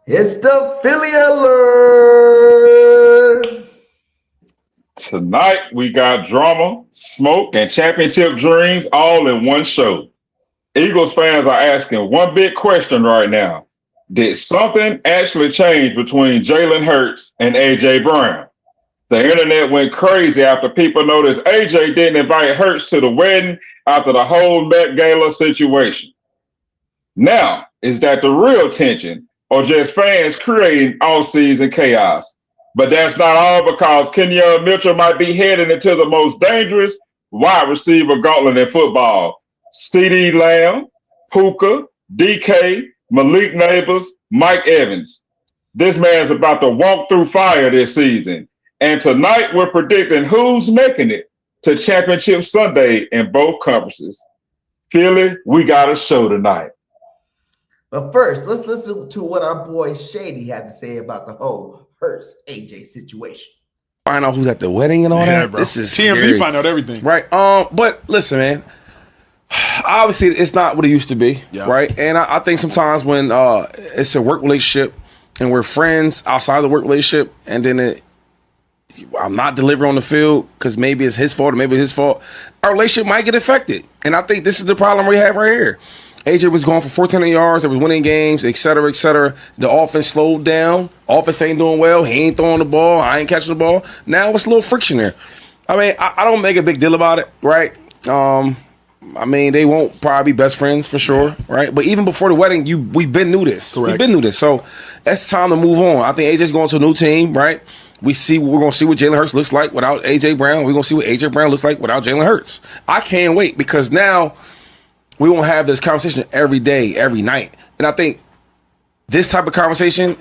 It's the Philly Alert. Tonight, we got drama, smoke, and championship dreams all in one show. Eagles fans are asking one big question right now. Did something actually change between Jalen Hurts and A.J. Brown? The internet went crazy after people noticed A.J. didn't invite Hurts to the wedding after the whole Met Gala situation. Now, is that the real tension or just fans creating all-season chaos? But that's not all, because Quinyon Mitchell might be heading into the most dangerous wide receiver gauntlet in football. CeeDee Lamb, Puka, DK, Malik Nabers, Mike Evans. This man's about to walk through fire this season. And tonight we're predicting who's making it to Championship Sunday in both conferences. Philly, we got a show tonight. But first, let's listen to what our boy Shady had to say about the whole Hurts A.J. situation. Find out who's at the wedding and all that. Bro. This is TMZ scary. Find out everything. Right. But listen, man. Obviously, it's not what it used to be, right? And I think sometimes when it's a work relationship and we're friends outside of the work relationship, and then I'm not delivering on the field because maybe it's his fault or maybe it's his fault, our relationship might get affected. And I think this is the problem we have right here. AJ was going for 1,400 yards. They was winning games, et cetera, et cetera. The offense slowed down. Offense ain't doing well. He ain't throwing the ball. I ain't catching the ball. Now it's a little friction there. I mean, I don't make a big deal about it, right? I mean, they won't probably be best friends for sure, right? But even before the wedding, we've been knew this. Correct. We've been knew this. So it's time to move on. I think AJ's going to a new team, right? We're going to see what Jalen Hurts looks like without A.J. Brown. We're going to see what A.J. Brown looks like without Jalen Hurts. I can't wait, because now we won't have this conversation every day, every night. And I think this type of conversation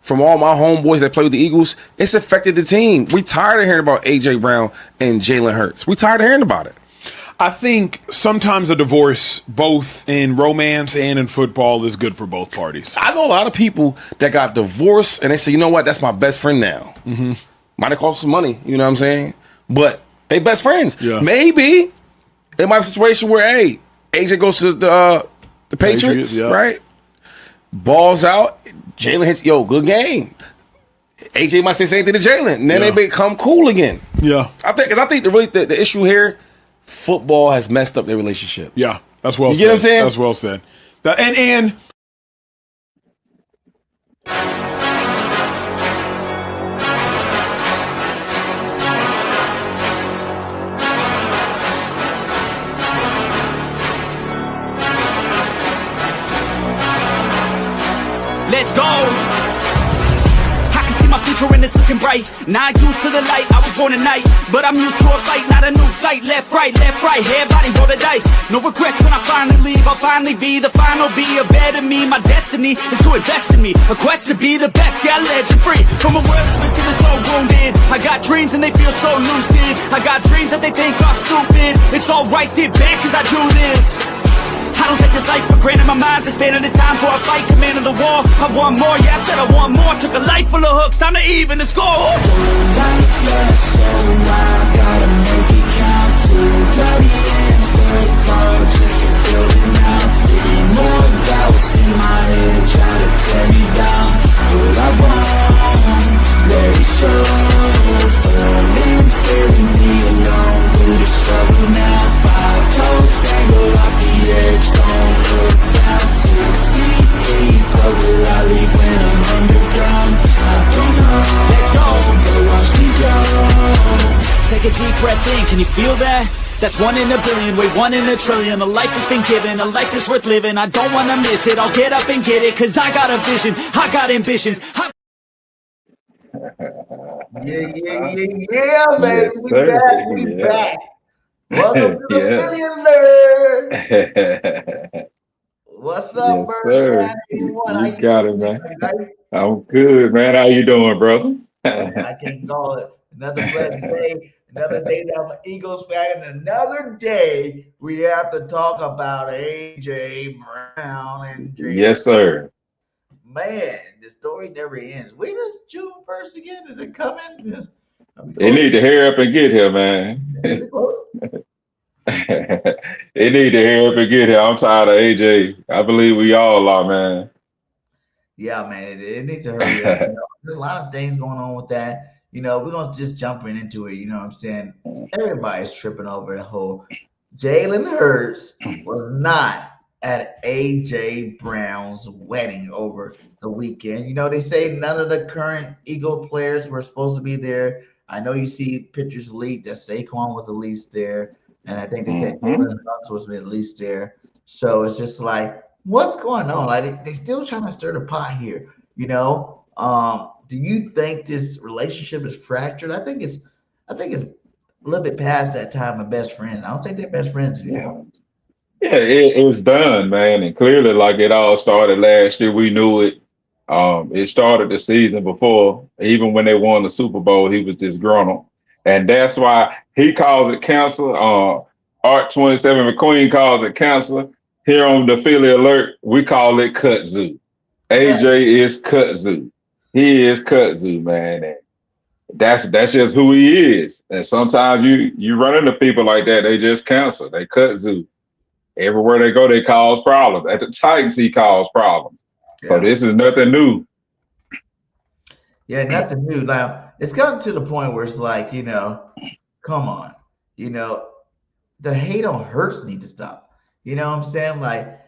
from all my homeboys that play with the Eagles, it's affected the team. We tired of hearing about A.J. Brown and Jalen Hurts. We tired of hearing about it. I think sometimes a divorce, both in romance and in football, is good for both parties. I know a lot of people that got divorced and they say, you know what, that's my best friend now. Mm-hmm. Might have cost some money, you know what I'm saying? But they best friends. Yeah. Maybe it might be a situation where, hey, AJ goes to the Patriots, right? Balls out. Jalen hits, good game. AJ might say the same thing to Jalen, and then they become cool again. Yeah. I think the issue here, football has messed up their relationship. Yeah, that's well said. You get what I'm saying? That's well said. And let's go. I can see my future and it's looking bright. Not used to the light, I was born at night, but I'm used to a fight, not a new sight. Left, right, everybody roll the dice. No regrets when I finally leave. I'll finally be the final, be a better me. My destiny is to invest in me, a quest to be the best, yeah, legend free. From a world that's to the soul wounded, I got dreams and they feel so lucid. I got dreams that they think are stupid. It's alright, sit back cause I do this. I don't take this life for granted, my mind's expanding. It's time for a fight, command of the war. I want more, yeah, I said I want more. Took a life full of hooks, time to even the score. Life left, so I gotta make it count. Two bloody hands, work hard just to build it now. Three more doubts in my head, try to tear me down. But I won't let it show. Falling, scaring me alone through the struggle now. 5 toes tangled off the edge, don't look down. 6 feet deep, but will I leave when I'm underground? I don't know. Let's go, but watch me go. Take a deep breath in, can you feel that? That's 1 in a billion, wait, 1 in a trillion. A life has been given, a life that's worth living. I don't wanna miss it, I'll get up and get it. Cause I got a vision, I got ambitions. Yeah, man. Yes, We back. Welcome to the Philly Alert. What's up, yes, sir. You got it, man. I'm good, man. How you doing, brother? I can't call it. Another blessed day. Another day that I'm an Eagles fan. And another day we have to talk about A.J. Brown and Jalen. Yes, sir. Man, the story never ends. When is June 1st again? Is it coming? They need to hurry up and get here, man. They need to hurry up and get here. I'm tired of AJ. I believe we all are, man. Yeah, man, it needs to hurry up. There's a lot of things going on with that. We're gonna just jump into it. You know what I'm saying? Everybody's tripping over the whole Jalen Hurts was not at AJ Brown's wedding over the weekend. They say none of the current Eagle players were supposed to be there. I know you see pictures leaked that Saquon was at least there, and I think they said Jalen Hurts was at least there. So it's just like, what's going on? Like they still trying to stir the pot here. Do you think this relationship is fractured? I think it's a little bit past that time of best friend. I don't think they're best friends anymore. Yeah, it's done, man. And clearly, like it all started last year. We knew it. It started the season before. Even when they won the Super Bowl, he was disgruntled. And that's why he calls it cancer. Art 27 McQueen calls it cancer. Here on the Philly Alert, we call it kudzu. AJ is kudzu. He is kudzu, man. And that's just who he is. And sometimes you run into people like that, they just cancer. They kudzu. Everywhere they go, they cause problems. At the Titans, he caused problems. Yeah. So this is nothing new. Yeah, nothing new. Now, it's gotten to the point where it's like, come on. The hate on Hurts need to stop. You know what I'm saying? Like,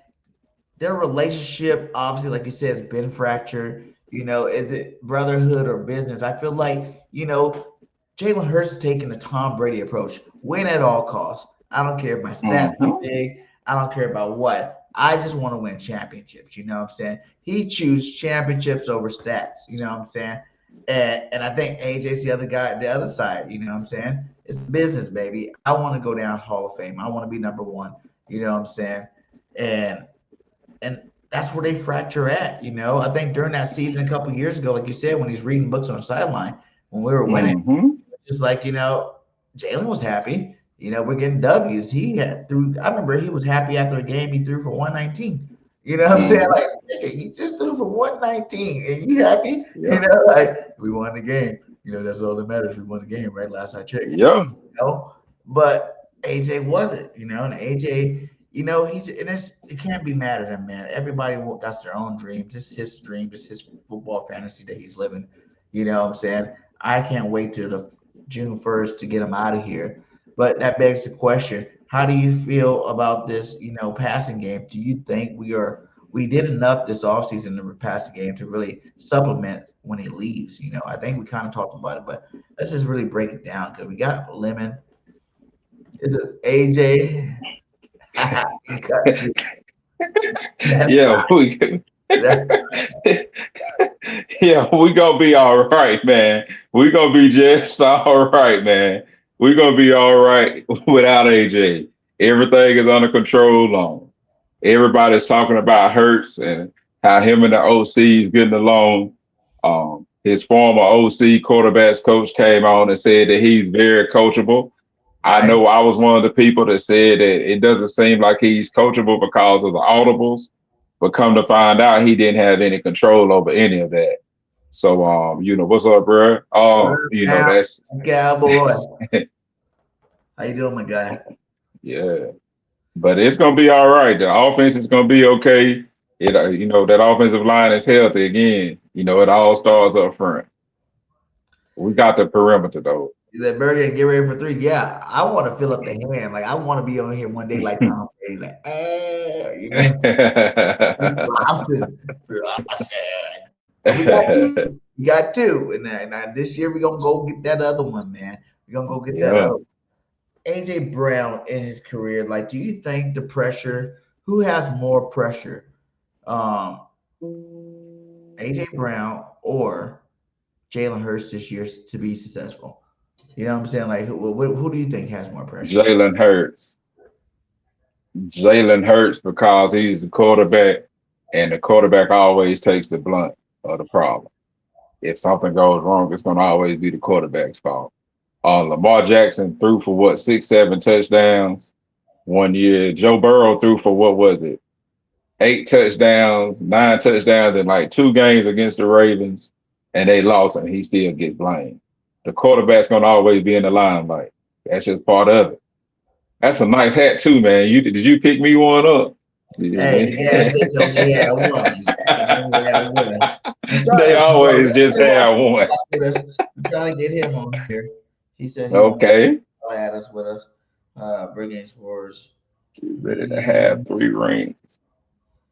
their relationship, obviously, like you said, has been fractured. Is it brotherhood or business? I feel like, Jalen Hurts is taking the Tom Brady approach. Win at all costs. I don't care if my stats are big. I don't care about what. I just want to win championships. You know what I'm saying? He chooses championships over stats. You know what I'm saying? And I think AJ's the other guy at the other side. You know what I'm saying? It's business, baby. I want to go down Hall of Fame. I want to be number one. You know what I'm saying? And that's where they fracture at. I think during that season a couple years ago, like you said, when he's reading books on the sideline, when we were winning, just like, Jalen was happy. We're getting W's. I remember he was happy after a game he threw for 119. You know what I'm saying? Like, he just threw for 119 and you happy? Yeah. Like, we won the game. That's all that matters. We won the game, right? Last I checked. Yeah. But AJ wasn't, and AJ, it can't be mad at him, man. Everybody got their own dreams. It's his dream. It's his football fantasy that he's living. You know what I'm saying? I can't wait till the June 1st to get him out of here. But that begs the question, how do you feel about this, passing game? Do you think we did enough this offseason in the passing game to really supplement when he leaves? I think we kind of talked about it, but let's just really break it down because we got Lemon. Is it AJ? We gonna be all right, man. We gonna be just all right, man. We're going to be all right without AJ. Everything is under control. Everybody's talking about Hurts and how him and the OC is getting along. His former OC quarterbacks coach came on and said that he's very coachable. I know I was one of the people that said that it doesn't seem like he's coachable because of the audibles, but come to find out he didn't have any control over any of that. So, what's up, bro? That's Cowboy. How you doing, my guy? Yeah, but it's gonna be all right. The offense is gonna be okay. That offensive line is healthy again. It all starts up front. We got the perimeter though. That BirdGang, get ready for 3. Yeah, I want to fill up the hand. Like I want to be on here one day, like Tom Brady, like, We got 2, and this year we're gonna go get that other one, man. We're gonna go get that other one. AJ Brown in his career, like, do you think the pressure? Who has more pressure, AJ Brown or Jalen Hurts this year to be successful? You know what I'm saying? Like, who do you think has more pressure? Jalen Hurts. Jalen Hurts because he's the quarterback, and the quarterback always takes the blunt of the problem. If something goes wrong, it's going to always be the quarterback's fault. Lamar Jackson threw for 6-7 touchdowns one year. Joe Burrow threw for 8 touchdowns, 9 touchdowns in like 2 games against the Ravens, and they lost, and he still gets blamed. The quarterback's going to always be in the limelight. That's just part of it. That's a nice hat too, man. Did you pick me one up? Hey, the gas station only had one. They only had one. And They sorry, bro, always just have one. with us. I'm trying to get him on here. He said he wanted Okay. to add us with us. BirdGang Sports. Ready to have 3 rings.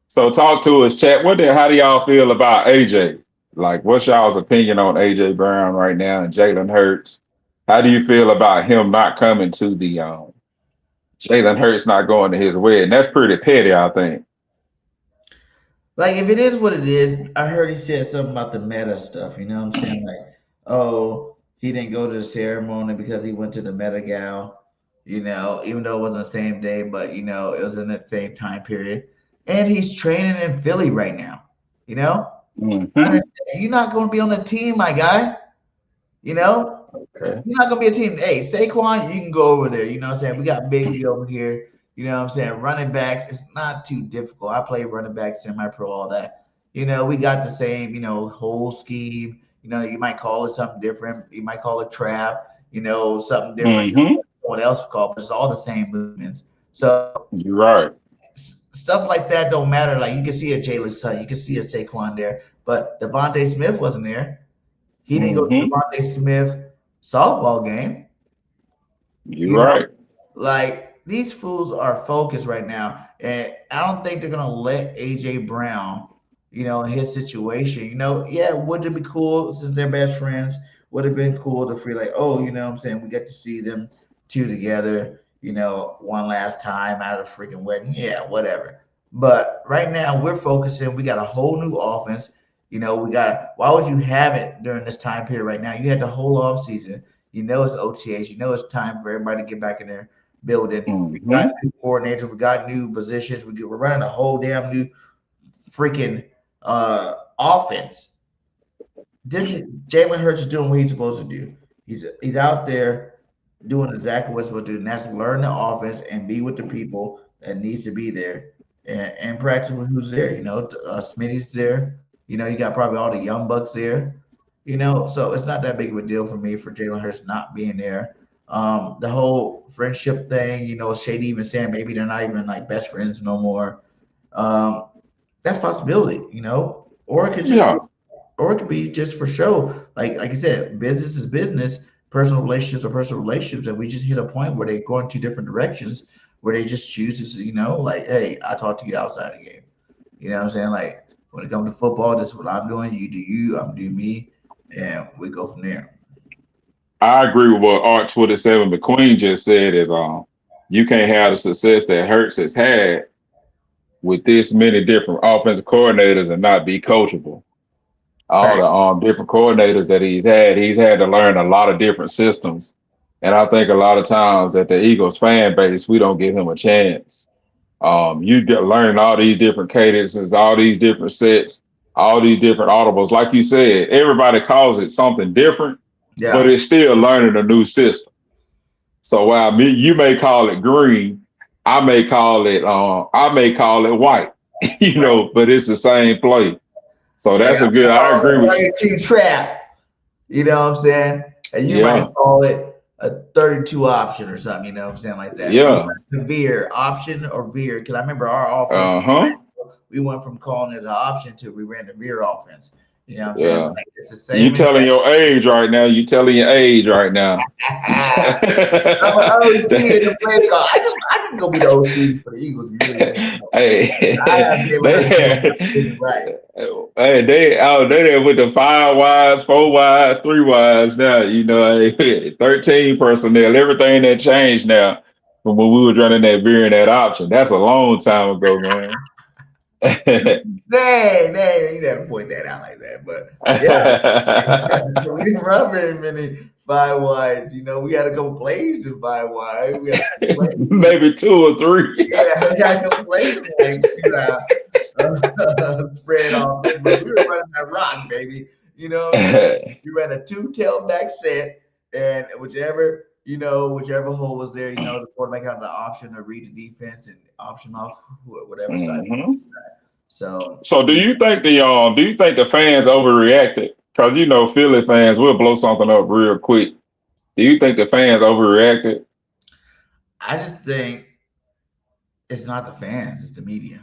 So talk to us, chat. How do y'all feel about AJ? Like, what's y'all's opinion on AJ Brown right now and Jalen Hurts? How do you feel about him not coming to the Jalen Hurts not going to his wedding? That's pretty petty, I think. Like, if it is what it is, I heard he said something about the meta stuff. You know what I'm saying? Like, oh, he didn't go to the ceremony because he went to the Met Gala. You know, even though it wasn't the same day, but you know, it was in the same time period. And he's training in Philly right now. You know, you're not going to be on the team, my guy. You know, Okay. you're not going to be a team. Hey, Saquon, you can go over there. You know what I'm saying? We got Biggie over here. You know what I'm saying? Running backs, it's not too difficult. I play running back, semi-pro, all that. You know, we got the same, you know, whole scheme. You know, you might call it something different. You might call it trap, you know, something different. Someone else would call it, but it's all the same movements. So you're right. Stuff like that don't matter. Like, you can see a Jalen Sutton, you can see a Saquon there, but Devontae Smith wasn't there. He didn't go to Devontae Smith softball game. You're right. Like, these fools are focused right now, and I don't think they're gonna let AJ Brown, you know, in his situation. You know, yeah, would it be cool since they're best friends? Would have been cool to feel like, oh, you know what I'm saying, we get to see them two together, you know, one last time out of the freaking wedding. Yeah, whatever. But right now we're focusing. We got a whole new offense. You know, why would you have it during this time period right now? You had the whole off season. You know it's OTAs. You know it's time for everybody to get back in there building. We got new coordinators. We got new positions. We're running a whole damn new freaking offense. This is Jalen Hurts is doing what he's supposed to do. He's out there doing exactly what he's supposed to do, and that's learn the offense and be with the people that needs to be there and practice with who's there. You know, Smitty's there. You know, you got probably all the young bucks there. You know, so it's not that big of a deal for me for Jalen Hurts not being there. The whole friendship thing, you know, Shady even saying maybe they're not even like best friends no more. That's a possibility, you know, or it could be just for show. Like I said, business is business, personal relationships are personal relationships, and we just hit a point where they go in two different directions, where they just choose to, you know, like, hey, I talk to you outside the game. You know what I'm saying? Like, when it comes to football, this is what I'm doing. You do you, I'm doing me, and we go from there. I agree with what Art 27 McQueen just said is you can't have the success that Hurts has had with this many different offensive coordinators and not be coachable. All the different coordinators that he's had to learn a lot of different systems. And I think a lot of times at the Eagles fan base, we don't give him a chance. You get learning all these different cadences, all these different sets, all these different audibles. Like you said, everybody calls it something different, but it's still learning a new system. So while you may call it green, I may call it white, you know, but it's the same play. So that's a good. I agree with you. Trap, you know what I'm saying? And you might call it a 32 option or something, you know what I'm saying, like that. Yeah. Veer option or veer, because I remember our offense. We went from calling it an option to we ran the veer offense. You know what I'm saying? Like, it's the same. You telling your age right now. You telling your age right now. I'm an OC in the play call. I can go be the OC for the Eagles. Hey, they out there with the 5 wides, 4 wides, 3 wides now. You know, 13 personnel. Everything that changed now from when we were running that veer and that option. That's a long time ago, man. Dang, you never point that out like that, but yeah, we didn't run very many 5 wides. You know, we had a couple plays in 5 wide. We had maybe 2 or 3. Yeah, we had a couple plays like spread off, but we were running that rock, baby. You know, you ran a 2 tailback set, and whichever hole was there, you know, the quarterback had the option to read the defense and option off whatever side. So do you think the fans overreacted? Because you know Philly fans will blow something up real quick. Do you think the fans overreacted? I just think it's not the fans, it's the media.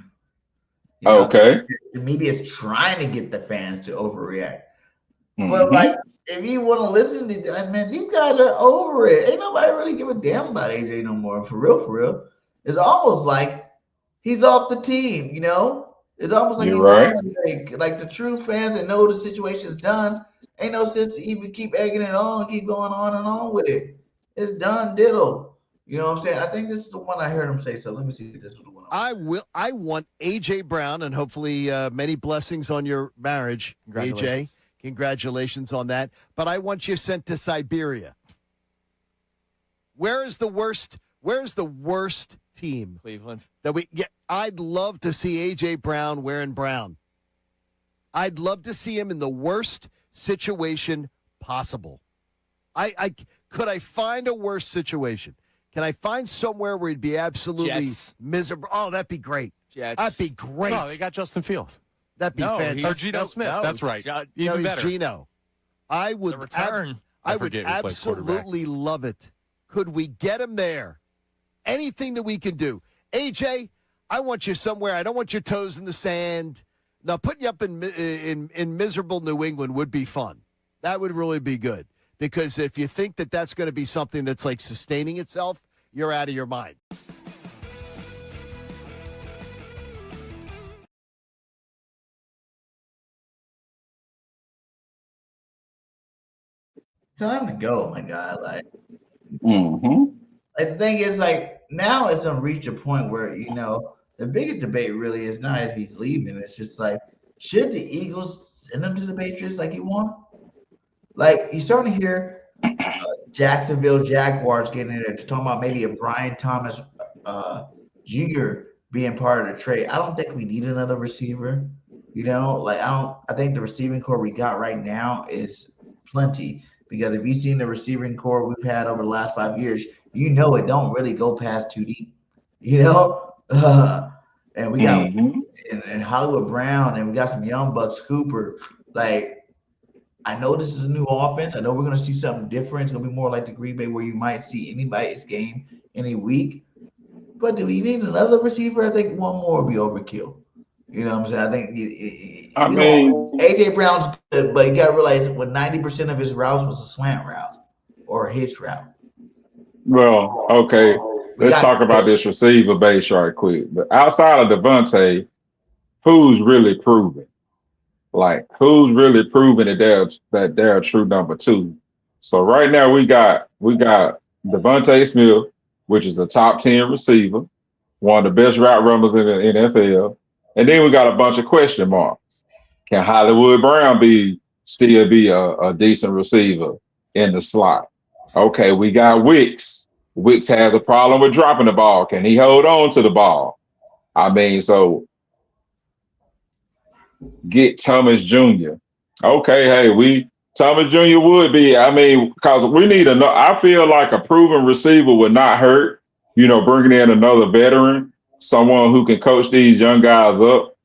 You know, Okay. the media is trying to get the fans to overreact. Mhm. But like, if you want to listen to these guys, man, these guys are over it. Ain't nobody really give a damn about AJ no more. For real, for real. It's almost like he's off the team, you know? It's almost like You're he's right. on the break. Like the true fans that know the situation's done, ain't no sense to even keep egging it on, keep going on and on with it. It's done, diddle. You know what I'm saying? I think this is the one I heard him say. So let me see if this is the one. I want AJ Brown, and hopefully many blessings on your marriage, AJ. Congratulations on that. But I want you sent to Siberia. Where's the worst team? Cleveland. That we get. I'd love to see AJ Brown wearing brown. I'd love to see him in the worst situation possible. Could I find a worse situation? Can I find somewhere where he'd be absolutely miserable? Oh, that'd be great. Jets. That'd be great. No, they got Justin Fields. That'd be fantastic. Or Geno Smith. No, That's right. Even he's better. Geno. I would The return. I would absolutely love it. Could we get him there? Anything that we can do. AJ, I want you somewhere. I don't want your toes in the sand. Now, putting you up in miserable New England would be fun. That would really be good. Because if you think that that's going to be something that's like sustaining itself, you're out of your mind. Time to go, my God. Like, Mm-hmm. like the thing is, like, now it's reached a point where, you know, the biggest debate really is not if he's leaving. It's just like, should the Eagles send him to the Patriots like you want? Like, you're starting to hear Jacksonville Jaguars getting in there to talk about maybe a Brian Thomas Jr. being part of the trade. I don't think we need another receiver. You know, like I think the receiving core we got right now is plenty. Because if you've seen the receiving core we've had over the last 5 years, you know it don't really go past 2 deep. You know, and we got and Hollywood Brown, and we got some young bucks, Cooper. Like, I know this is a new offense. I know we're going to see something different. It's going to be more like the Green Bay where you might see anybody's game any week. But do we need another receiver? I think one more would be overkill. You know what I'm saying? I think A.J. Brown's good, but you got to realize when 90% of his routes was a slant route or a hitch route. Well, okay. Let's talk about this receiver base right quick. But outside of Devontae, who's really proven? Like, who's really proven that they're a true number 2? So right now we got Devontae Smith, which is a top 10 receiver, one of the best route runners in the NFL. And then we got a bunch of question marks. Can Hollywood Brown still be a decent receiver in the slot? Okay, we got Wicks. Wicks has a problem with dropping the ball. Can he hold on to the ball? I mean, so get Thomas Jr. Okay, hey, Thomas Jr. would be, I mean, because we need I feel like a proven receiver would not hurt, you know, bringing in another veteran, someone who can coach these young guys up,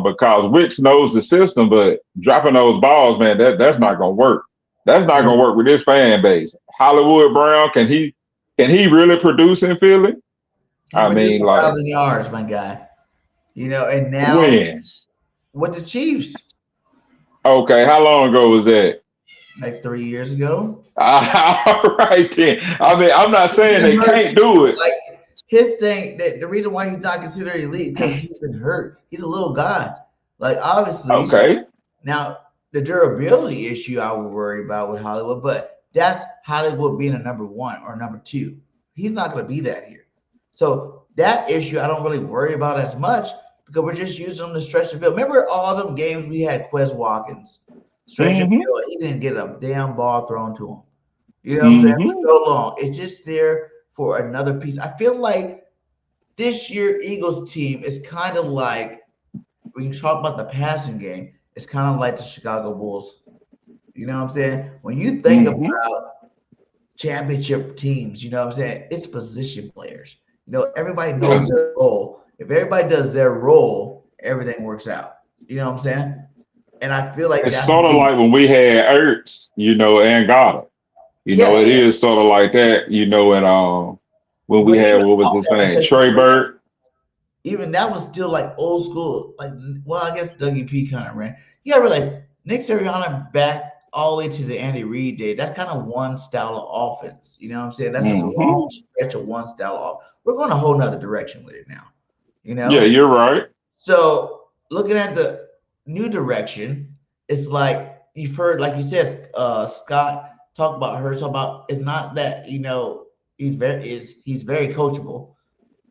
because Wicks knows the system, but dropping those balls, man, that's not going to work. That's not going to work with this fan base. Hollywood Brown, can he really produce in Philly? I mean, like 1,000 yards, my guy. You know, and now with the Chiefs. Okay, how long ago was that? Like 3 years ago. All right then. I mean, I'm not saying they can't do it. Like his thing, the reason why he's not considered elite because he's been hurt. He's a little guy. Like obviously. Okay. Now the durability issue I would worry about with Hollywood, but that's Hollywood being a number 1 or number 2. He's not going to be that here. So that issue I don't really worry about as much because we're just using him to stretch the field. Remember all them games we had Quez Watkins stretching the field? He didn't get a damn ball thrown to him. You know what I'm saying? For so long. It's just there for another piece. I feel like this year Eagles team is kind of like, when you talk about the passing game, it's kind of like the Chicago Bulls. You know what I'm saying? When you think about championship teams, you know what I'm saying? It's position players. You know, everybody knows their role. If everybody does their role, everything works out. You know what I'm saying? And I feel like it's sort of like when we had Ertz, you know, and Goddard. You know, it is sort of like that, you know, and when we had, what was his name? Trey Burke. even that was still like old school. Like, well, I guess Dougie P kind of ran. You gotta realize Nick Sirianni back all the way to the Andy Reid day. That's kind of one style of offense. You know what I'm saying? That's just a long stretch of one style of. We're going a whole nother direction with it now. You know? Yeah, you're right. So looking at the new direction, it's like you've heard, like you said, Scott talk about Hurts. About it's not that he's very coachable.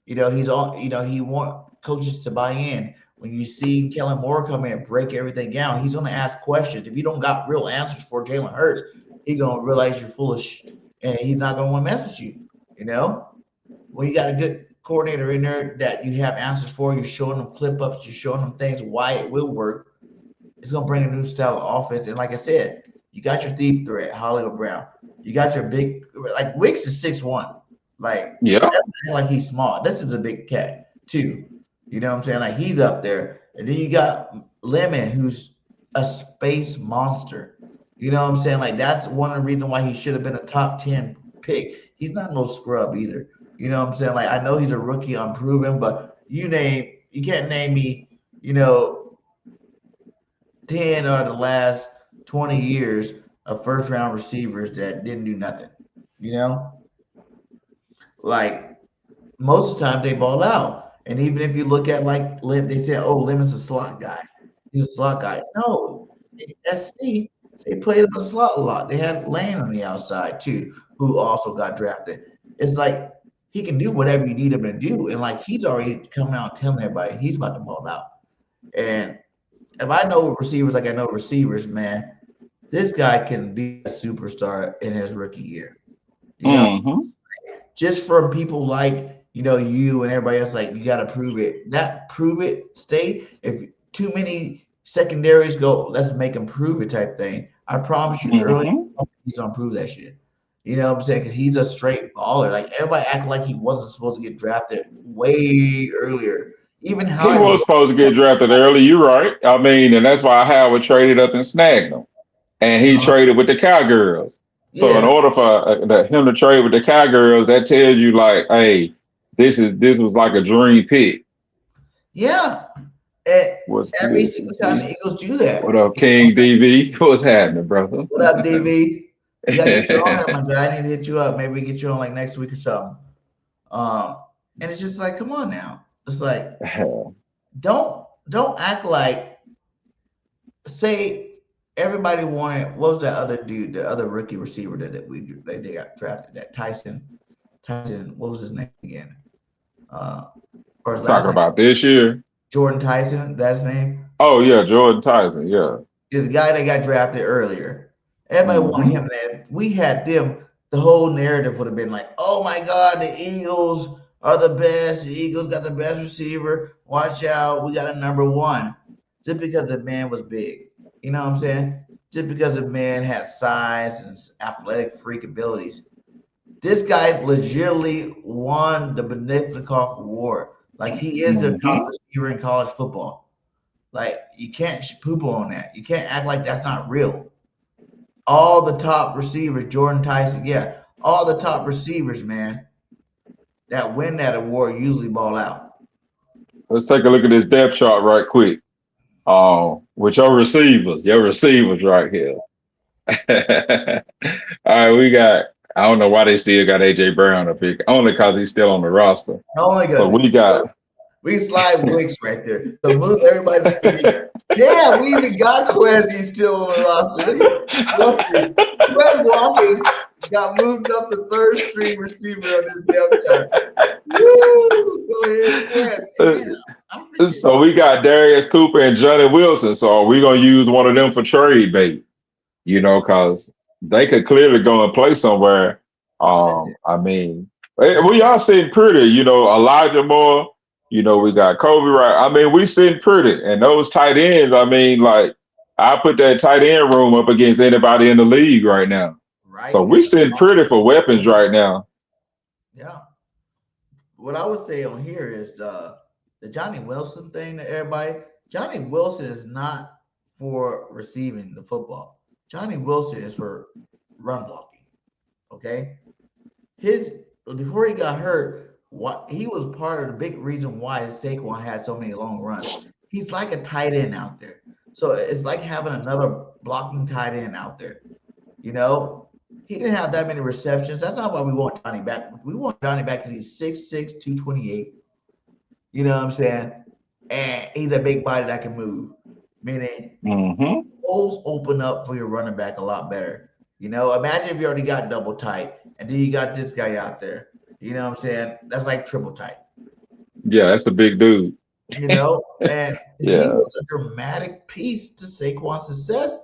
He's on. He want coaches to buy in. When you see Kellen Moore come in and break everything down, he's going to ask questions. If you don't got real answers for Jalen Hurts, he's going to realize you're full of shit, and he's not going to want to mess with you. When you got a good coordinator in there that you have answers for, you're showing them clip ups, you're showing them things why it will work. It's going to bring a new style of offense. And like I said, you got your deep threat, Hollywood Brown. You got your big, like Wicks is 6'1". Like, yeah, like he's small. This is a big cat too. You know what I'm saying? Like he's up there. And then you got Lemon, who's a space monster. You know what I'm saying? Like that's one of the reasons why he should have been a top 10 pick. He's not no scrub either. You know what I'm saying? Like I know he's a rookie, unproven, but you can't name me, 10 or the last 20 years of first round receivers that didn't do nothing. Like most of the time they ball out. And even if you look at like Lim, they say, "Oh, Lemon's a slot guy. He's a slot guy." No, SC they played him a slot a lot. They had Lane on the outside too, who also got drafted. It's like he can do whatever you need him to do, and like he's already coming out telling everybody he's about to ball out. And if I know receivers like I know receivers, man, this guy can be a superstar in his rookie year. Just from people like. You and everybody else, like, you got to prove it. That prove it state, if too many secondaries go, let's make him prove it type thing, I promise you early he's going to prove that shit. You know what I'm saying? Because he's a straight baller. Like, everybody act like he wasn't supposed to get drafted way earlier. Even how he was supposed to get drafted early. You're right. I mean, and that's why Howard traded up and snagged him. And he traded with the Cowgirls. So in order for him to trade with the Cowgirls, that tells you, like, hey, this was like a dream pick. Yeah. Every single time the Eagles do that. What up, King DV? What's happening, brother? What up, DV? You gotta get you on here, my guy. I need to hit you up. Maybe we get you on like next week or something. And it's just like, come on now. It's like don't act like say everybody wanted what was that other dude, the other rookie receiver that they got drafted, that Tyson, what was his name again? Or talking about this year. Jordan Tyson, that's his name. Oh yeah, Jordan Tyson, yeah. The guy that got drafted earlier. Everybody wanted him, and if we had them, the whole narrative would have been like, oh my God, the Eagles are the best. The Eagles got the best receiver. Watch out, we got a number one. Just because the man was big. You know what I'm saying? Just because the man had size and athletic freak abilities. This guy legitimately won the Benefnikoff Award. Like, he is the top receiver in college football. Like, you can't poo-poo on that. You can't act like that's not real. All the top receivers, Jordan Tyson, all the top receivers, man, that win that award usually ball out. Let's take a look at this depth chart right quick. With your receivers right here. All right, we got, I don't know why they still got A.J. Brown up here, only because he's still on the roster. So we slide Wicks right there. So move everybody. Yeah, we even got Quezzy still on the roster. Fred Walker's got moved up the third string receiver on this depth chart. Woo! Go ahead, Quez. So we got Darius Cooper and Johnny Wilson. So are we going to use one of them for trade bait? Because they could clearly go and play somewhere. I mean, we are sitting pretty. Elijah Moore. We got Kobe right. I mean, we sitting pretty. And those tight ends, I mean, like, I put that tight end room up against anybody in the league right now. Right. So we sitting pretty for weapons right now. Yeah. What I would say on here is the Johnny Wilson thing to everybody. Johnny Wilson is not for receiving the football. Johnny Wilson is for run blocking. Okay? Before he got hurt, what he was part of the big reason why Saquon had so many long runs. He's like a tight end out there. So it's like having another blocking tight end out there. You know, he didn't have that many receptions. That's not why we want Johnny back. We want Johnny back because he's 6'6", 228. You know what I'm saying? And he's a big body that can move. Meaning holes open up for your running back a lot better. You know, imagine if you already got double tight and then you got this guy out there. You know what I'm saying? That's like triple tight. Yeah, that's a big dude. You know, and he was a dramatic piece to Saquon's success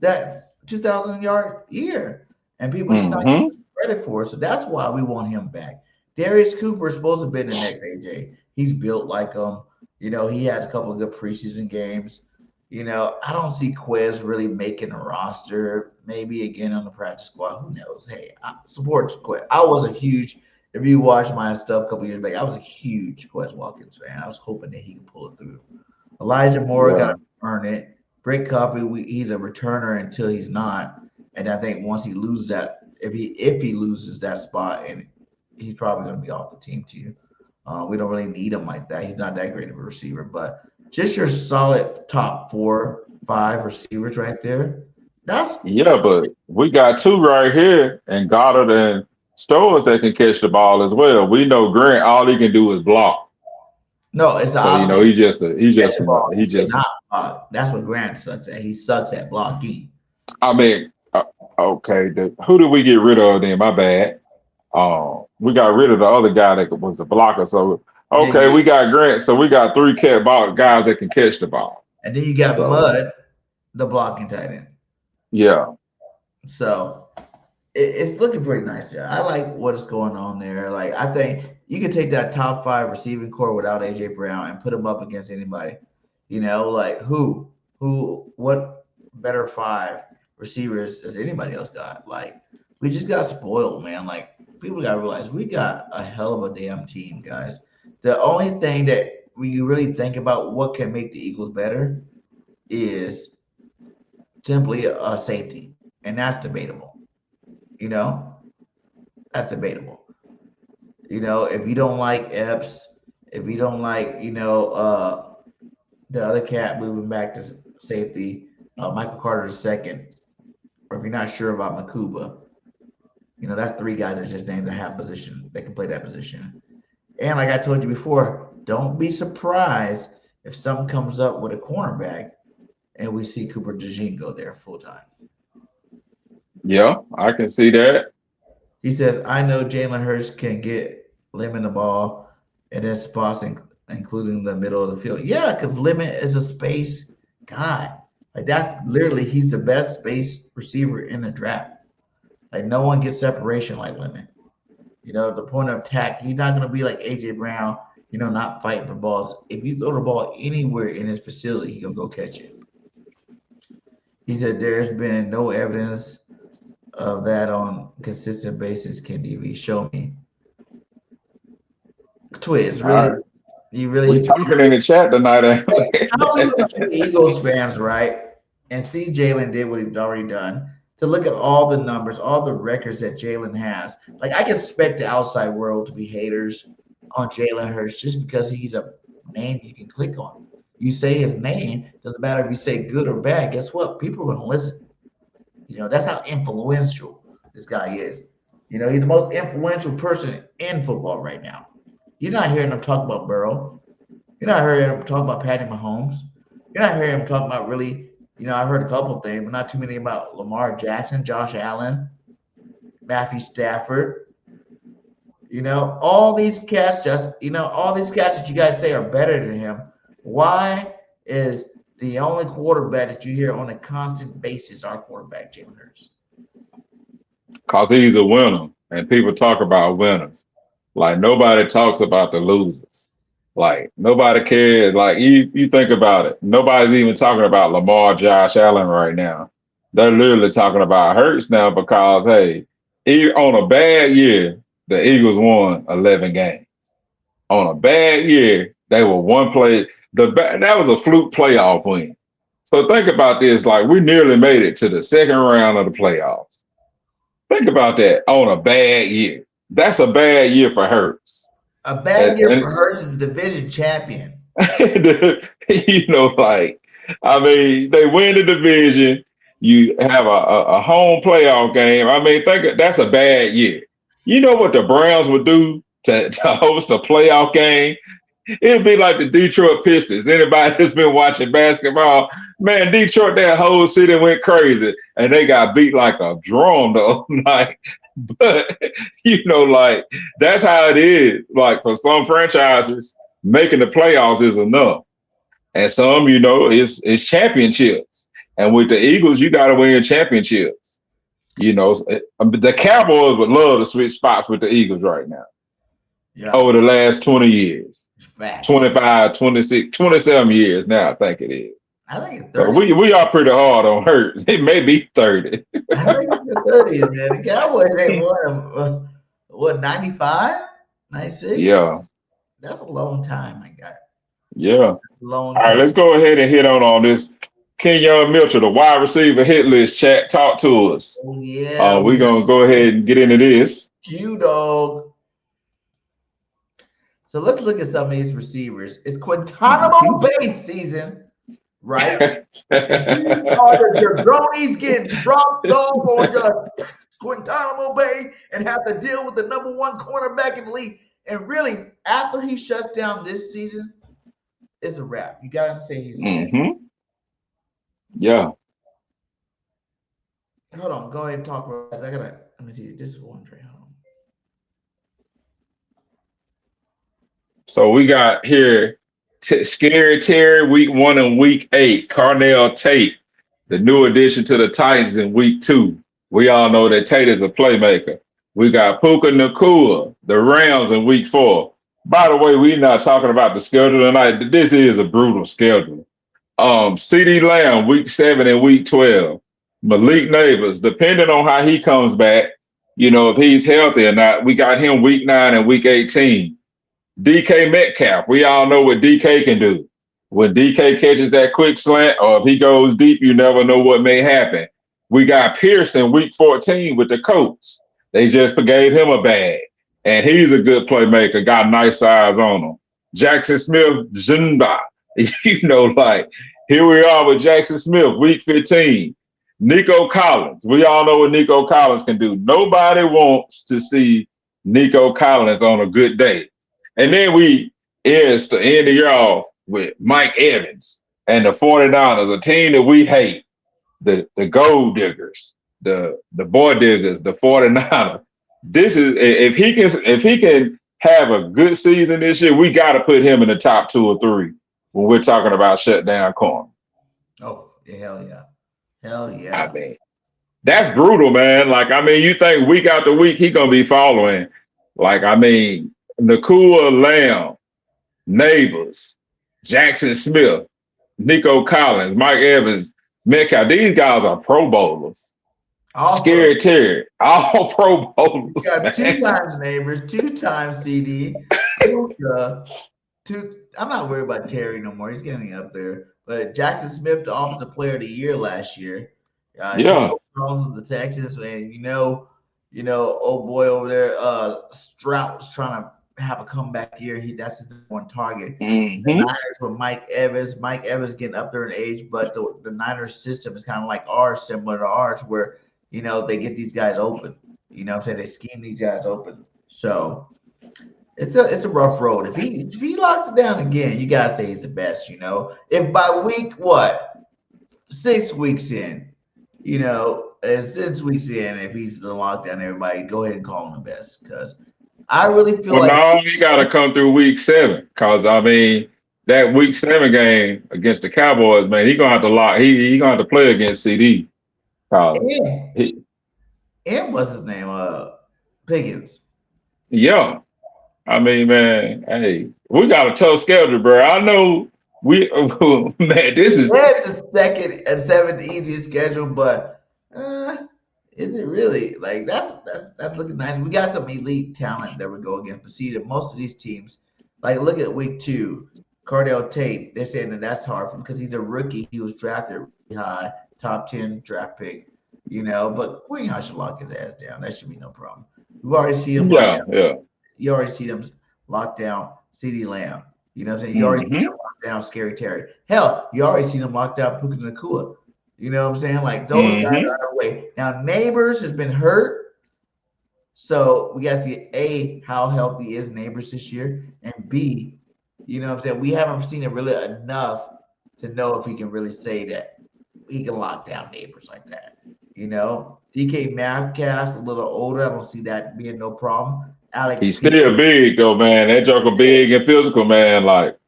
that 2,000-yard year. And people just not giving credit for it. So that's why we want him back. Darius Cooper is supposed to be the next AJ. He's built like him. You know, he has a couple of good preseason games. You know, I don't see Quez really making a roster. Maybe again on the practice squad. Who knows? Hey, I support Quez. I was a huge, if you watched my stuff a couple years back, I was a huge Quez Watkins fan. I was hoping that he could pull it through. Elijah Moore got to earn it. Brick Coffee, he's a returner until he's not. And I think once he loses that, if he loses that spot, and he's probably going to be off the team too. We don't really need him like that. He's not that great of a receiver, but just your solid top 4, 5 receivers right there. But we got 2 right here, and Goddard and Stowers that can catch the ball as well. We know Grant, all he can do is block. No, it's so you know he just not block. That's what Grant sucks at. He sucks at blocking. I mean, okay, who did we get rid of then? My bad. We got rid of the other guy that was the blocker. So we got Grant. So we got 3 guys that can catch the ball. And then you got Mud, the blocking tight end. Yeah. So it's looking pretty nice. Yeah, I like what is going on there. Like, I think you can take that top 5 receiving core without AJ Brown and put him up against anybody. You know, like what better 5 receivers has anybody else got? Like, we just got spoiled, man. Like, people got to realize we got a hell of a damn team, guys. The only thing that when you really think about what can make the Eagles better is simply a safety, and that's debatable. You know, that's debatable. You know, if you don't like Epps, if you don't like, you know, the other cat moving back to safety, Michael Carter II, or if you're not sure about Makuba, you know, that's 3 guys that just named to have position. They can play that position. And like I told you before, don't be surprised if something comes up with a cornerback and we see Cooper DeJean go there full time. Yeah, I can see that. He says, I know Jalen Hurts can get Lemon the ball and then spots, including the middle of the field. Yeah, because Lemon is a space guy. Like, that's literally, he's the best space receiver in the draft. Like, no one gets separation like Lemon. You know, the point of attack, he's not going to be like A.J. Brown, you know, not fighting for balls. If you throw the ball anywhere in his facility, he's going to go catch it. He said there's been no evidence of that on consistent basis. Can DV show me? Twiz, really? You really? We talking in the chat tonight. How we look at the Eagles fans, right? And see Jalen did what he's already done. To look at all the numbers, all the records that Jalen has. Like, I can expect the outside world to be haters on Jalen Hurts just because he's a name you can click on. You say his name, doesn't matter if you say good or bad. Guess what? People are going to listen. You know, that's how influential this guy is. You know, he's the most influential person in football right now. You're not hearing him talk about Burrow. You're not hearing him talk about Patty Mahomes. You're not hearing him talk about really, you know, I heard a couple of things, but not too many about Lamar Jackson, Josh Allen, Matthew Stafford. You know, all these cats that you guys say are better than him. Why is the only quarterback that you hear on a constant basis our quarterback, Jalen Hurts? Because he's a winner, and people talk about winners. Like, nobody talks about the losers. Like, nobody cares. Like, you think about it. Nobody's even talking about Lamar, Josh Allen right now. They're literally talking about Hurts now because, hey, on a bad year, the Eagles won 11 games. On a bad year, they were one play. That was a fluke playoff win. So think about this. Like, we nearly made it to the second round of the playoffs. Think about that on a bad year. That's a bad year for Hurts. A bad year for Hurts is division champion. You know, like, I mean, they win the division. You have a home playoff game. I mean, think that's a bad year. You know what the Browns would do to host a playoff game? It'd be like the Detroit Pistons. Anybody that's been watching basketball, man, Detroit, that whole city went crazy, and they got beat like a drum the other night. But, you know, like, that's how it is. Like, for some franchises, making the playoffs is enough. And some, you know, it's championships. And with the Eagles, you got to win championships. You know, the Cowboys would love to switch spots with the Eagles right now. Yeah. Over the last 20 years. Facts. 25, 26, 27 years now, I think it is. I think it's 30. So we are pretty hard on Hurts. It may be 30. I think it's 30, man. The Cowboys ain't won, what, 95? 96? Yeah. That's a long time, my guy. Yeah. Long time. All right, let's go ahead and hit on this. Quinyon Mitchell, the wide receiver hit list chat. Talk to us. Oh, yeah. We're going to go ahead and get into this. Q-Dog. So let's look at some of these receivers. It's Guantanamo Bay season, right? The jabronis getting dropped off on the Guantanamo Bay and have to deal with the number one cornerback in the league. And really, after he shuts down this season, it's a wrap. You got to say he's dead. Yeah. Hold on. Go ahead and talk about this. Let me see. This is one trade. Hold on. So we got here Scary Terry week 1 and week 8. Carnell Tate, the new addition to the Titans in week 2. We all know that Tate is a playmaker. We got Puka Nacua, the Rams in week 4. By the way, we're not talking about the schedule tonight. This is a brutal schedule. CeeDee Lamb, week 7 and week 12. Malik Nabers, depending on how he comes back, you know, if he's healthy or not, we got him week 9 and week 18. DK Metcalf, we all know what DK can do. When DK catches that quick slant or if he goes deep, you never know what may happen. We got Pearson week 14 with the Colts. They just gave him a bag, and he's a good playmaker, got nice size on him. Jackson Smith, Zumba. You know, like, here we are with Jackson Smith, week 15. Nico Collins. We all know what Nico Collins can do. Nobody wants to see Nico Collins on a good day. And then we end the year off with Mike Evans and the 49ers, a team that we hate, the gold diggers, the boy diggers, the 49ers. This is if he can have a good season this year, we got to put him in the top 2 or 3 when we're talking about shutdown corner. Oh, hell yeah. Hell yeah. I mean, that's brutal, man. Like, I mean, you think week after week he gonna be following. Like, I mean, Nacua, Lamb, Nabers, Jackson Smith, Nico Collins, Mike Evans, Metcalf. These guys are Pro Bowlers. Scary Terry, all Pro Bowlers. You got 2 times Nabers, 2 times CD. I'm not worried about Terry no more. He's getting up there. But Jackson Smith, the Offensive Player of the Year last year. Nico Collins of the Texans, and you know, old boy over there, Stroud's trying to have a comeback year. That's his one target. The Niners with Mike Evans. Mike Evans getting up there in age, but the Niners system is kind of like ours, similar to ours, where they get these guys open. You know what I'm saying? They scheme these guys open. So it's a rough road. If he locks it down again, you gotta say he's the best. If by week 6 weeks in, and 6 weeks in, if he's gonna lock down everybody, go ahead and call him the best, because I really feel no, you got to come through week 7, because I mean that week 7 game against the Cowboys, man, he gonna have to lock. He gonna have to play against CD. And what's his name? Pickens. Yeah, I mean, man, hey, we got a tough schedule, bro. I know man, this is the 2nd and 7th easiest schedule, but is it really? Like, that's looking nice. We got some elite talent that we go against. But see, that most of these teams, like, look at week 2, Carnell Tate. They're saying that's hard for him because he's a rookie. He was drafted really high, top 10 draft pick. But Quinyon should lock his ass down. That should be no problem. We've already seen him. Yeah. You already see them lock down CeeDee Lamb. You know what I'm saying? You already seen him lock down Scary Terry. Hell, you already seen him lock down Puka Nacua. You know what I'm saying? Like those guys are on their way. Now Nabers has been hurt. So we got to see A, how healthy is Nabers this year, and B, you know what I'm saying? We haven't seen it really enough to know if he can really say that he can lock down Nabers like that. You know, DK Metcalf's a little older. I don't see that being no problem. He's still big though, man. That joker big and physical, man. Like,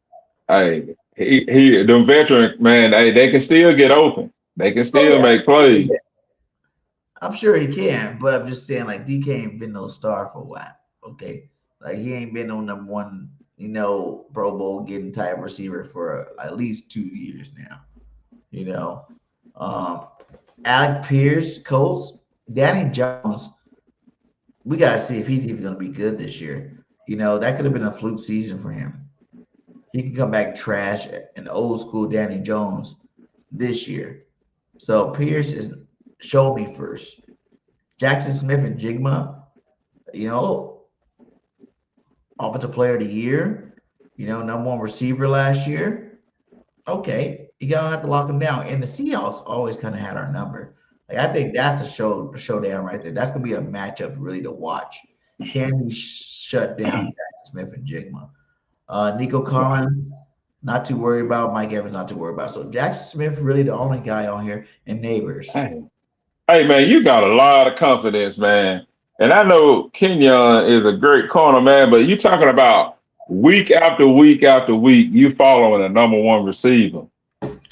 hey, he them veteran man, hey, they can still get open. They can still make plays. I'm sure he can, but I'm just saying, like, DK ain't been no star for a while. Okay, like he ain't been no number one, you know, Pro Bowl getting type receiver for at least 2 years now. You know, Alec Pierce, Colts, Danny Jones. We gotta see if he's even gonna be good this year. You know, that could have been a fluke season for him. He can come back trash an old school Danny Jones this year. So Pierce is show me first. Jackson Smith and Jigma, you know, offensive player of the year, you know, number one receiver last year. Okay, you gotta have to lock him down. And the Seahawks always kind of had our number. Like I think that's a showdown right there. That's gonna be a matchup really to watch. Can we shut down Jackson Smith and Jigma? Nico Collins, not too worried about. Mike Evans, not too worried about. So Jackson Smith really the only guy on here, and Nabers. Hey man, you got a lot of confidence, man. And I know Quinyon is a great corner, man, but you talking about week after week after week, you following a number one receiver.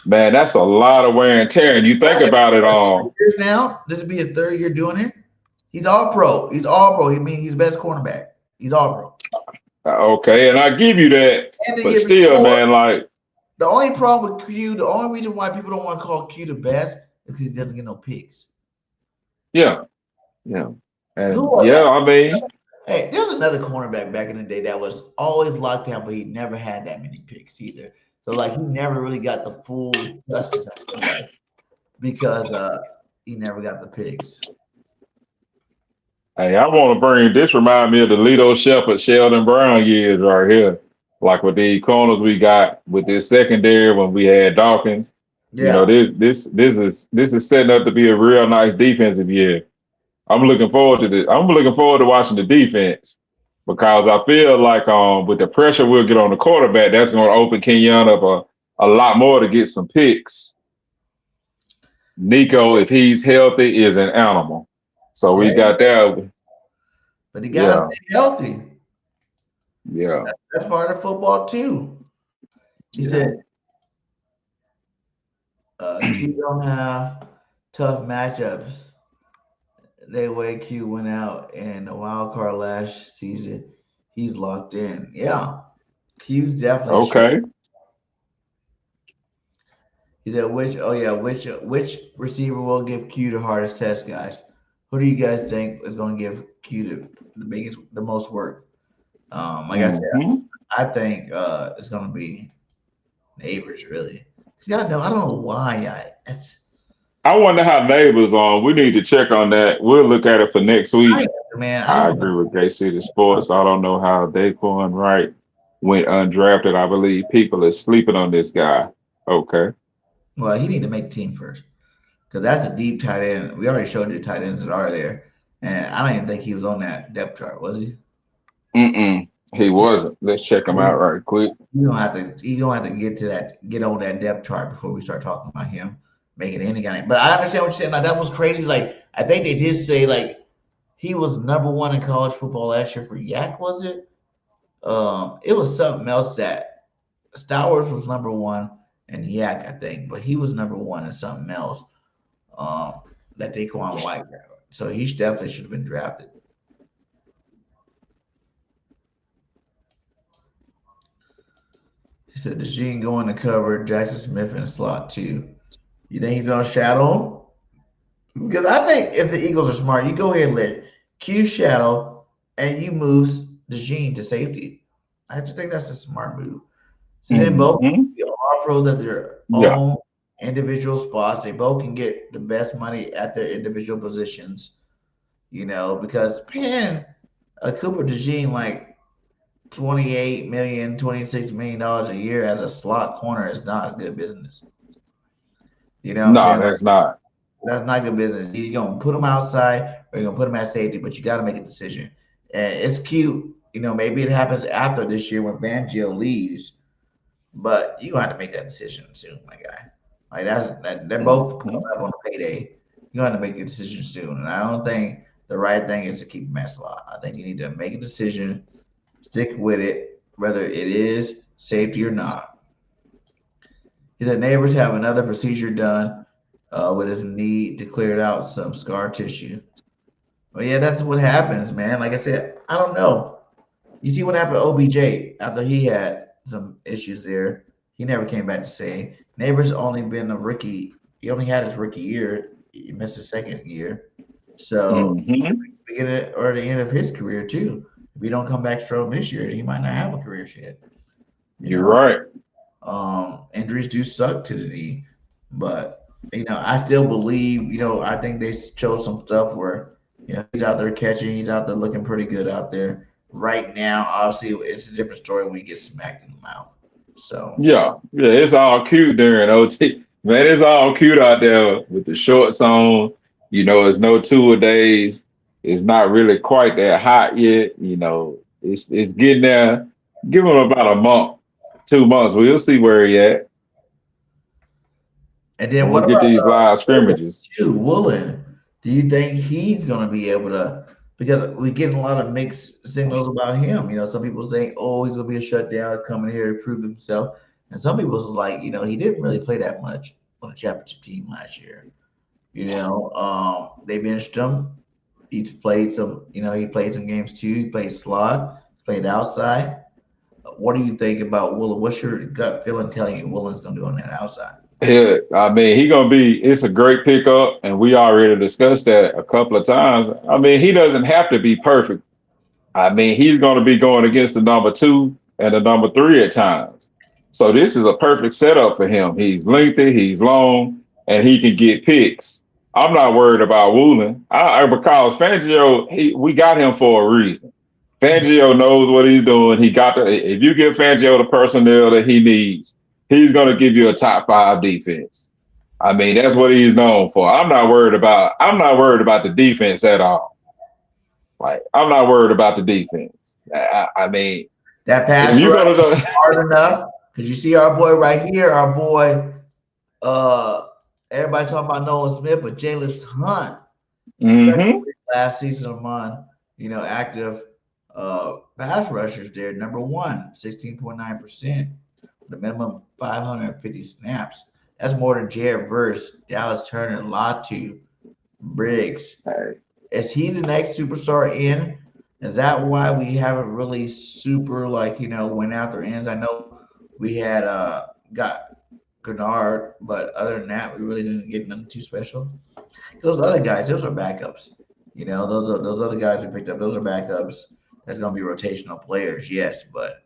Man, that's a lot of wear and tear. And you think about it all. Now, this will be his third year doing it. He's all pro. He's all pro. He means he's best cornerback. He's all pro. Okay, and I give you that, but still, man, like the only problem with Q, the only reason why people don't want to call Q the best is because he doesn't get no picks. Yeah, and I mean, hey, there was another cornerback back in the day that was always locked down, but he never had that many picks either. So like he never really got the full justice because he never got the picks. Hey, I want to bring this. Remind me of the Lito Shepherd, Sheldon Brown years right here. Like with the corners we got with this secondary when we had Dawkins. Yeah. You know, this is setting up to be a real nice defensive year. I'm looking forward to this. I'm looking forward to watching the defense because I feel like with the pressure we'll get on the quarterback, that's going to open Quinyon up a lot more to get some picks. Nico, if he's healthy, is an animal. So we got that. But he got to stay healthy. Yeah. That's part of football too. He said, Q don't have tough matchups. The way Q went out in the wild card last season, he's locked in. Yeah. Q's definitely okay. He said, which receiver will give Q the hardest test, guys? Who do you guys think is going to give Q the most work? Like I said, I think it's going to be Nabers, really. I don't know why. I wonder how Nabers on. We need to check on that. We'll look at it for next week. I agree with Gay City Sports. I don't know how Daquan Wright went undrafted. I believe people are sleeping on this guy. Okay. Well, he need to make team first because that's a deep tight end. We already showed you the tight ends that are there, and I don't even think he was on that depth chart, was he? He wasn't. Let's check him out right quick. You don't have to get on that depth chart before we start talking about him making any kind of. But I understand what you're saying. Like that was crazy. Like I think they did say like he was number one in college football last year for Yak. Was it? It was something else that Stowers was number one and Yak, I think, but he was number one in something else. That Daquan White. So he definitely should have been drafted. He said Dejean going to cover Jackson Smith in the slot too. You think he's going to shadow him? Because I think if the Eagles are smart, you go ahead and let Q shadow and you move Dejean to safety. I just think that's a smart move. So then both are pros at their own individual spots. They both can get the best money at their individual positions. You know, because Cooper Dejean, like $28 million, $26 million a year as a slot corner is not good business. You know what I'm No, saying? that's not. That's not good business. You're gonna put him outside or you're gonna put him at safety, but you got to make a decision. And it's cute, maybe it happens after this year when Fangio leaves, but you have to make that decision soon, my guy. Like they're both coming up on a payday. You have to make a decision soon, and I don't think the right thing is to keep him at slot. I think you need to make a decision, stick with it, whether it is safety or not. He said Neighbors have another procedure done with his knee to clear out some scar tissue. Well, yeah, that's what happens, man. Like I said, I don't know. You see what happened to OBJ after he had some issues there. He never came back to say. Neighbors only been a rookie. He only had his rookie year. He missed his second year. So beginning or the end of his career too. If he don't come back strong this year, he might not have a career yet. You're right. Injuries do suck to the knee, but I still believe. I think they chose some stuff where he's out there catching, he's out there looking pretty good out there right now. Obviously, it's a different story when he gets smacked in the mouth. So yeah, it's all cute during OT. Man, it's all cute out there with the shorts on. It's no 2 days. It's not really quite that hot yet. It's getting there. Give him about a month, 2 months. We'll see where he at. And then what about these live scrimmages? Woolen, do you think he's going to be able to? Because we're getting a lot of mixed signals about him. Some people say, "Oh, he's going to be a shutdown, coming here to prove himself," and some people was like, he didn't really play that much on the championship team last year. They benched him. He played some. He played some games too. He played slot, played outside. What do you think about Woolen? What's your gut feeling telling you Woolen's going to do on that outside? Yeah, I mean, it's a great pickup, and we already discussed that a couple of times. I mean, he doesn't have to be perfect. I mean, he's going to be going against the number 2 and the number 3 at times. So this is a perfect setup for him. He's lengthy, he's long, and he can get picks. I'm not worried about Woolen because Fangio, we got him for a reason. Fangio knows what he's doing. If you give Fangio the personnel that he needs, he's going to give you a top 5 defense. I mean, that's what he's known for. I'm not worried about the defense at all. Like, I'm not worried about the defense. I mean, that pass rush is hard enough because you see our boy right here, everybody talking about Nolan Smith, but Jalen Hunt, last season among active pass rushers there, number 1, 16.9%. The minimum 550 snaps. That's more than Jared Verse, Dallas Turner, Latu, Briggs. Is he the next superstar in? Is that why we haven't really super went after ends? I know we had got Grenard, but other than that, we really didn't get nothing too special. Those other guys, those are backups. Those other guys we picked up, those are backups. That's gonna be rotational players, yes, but.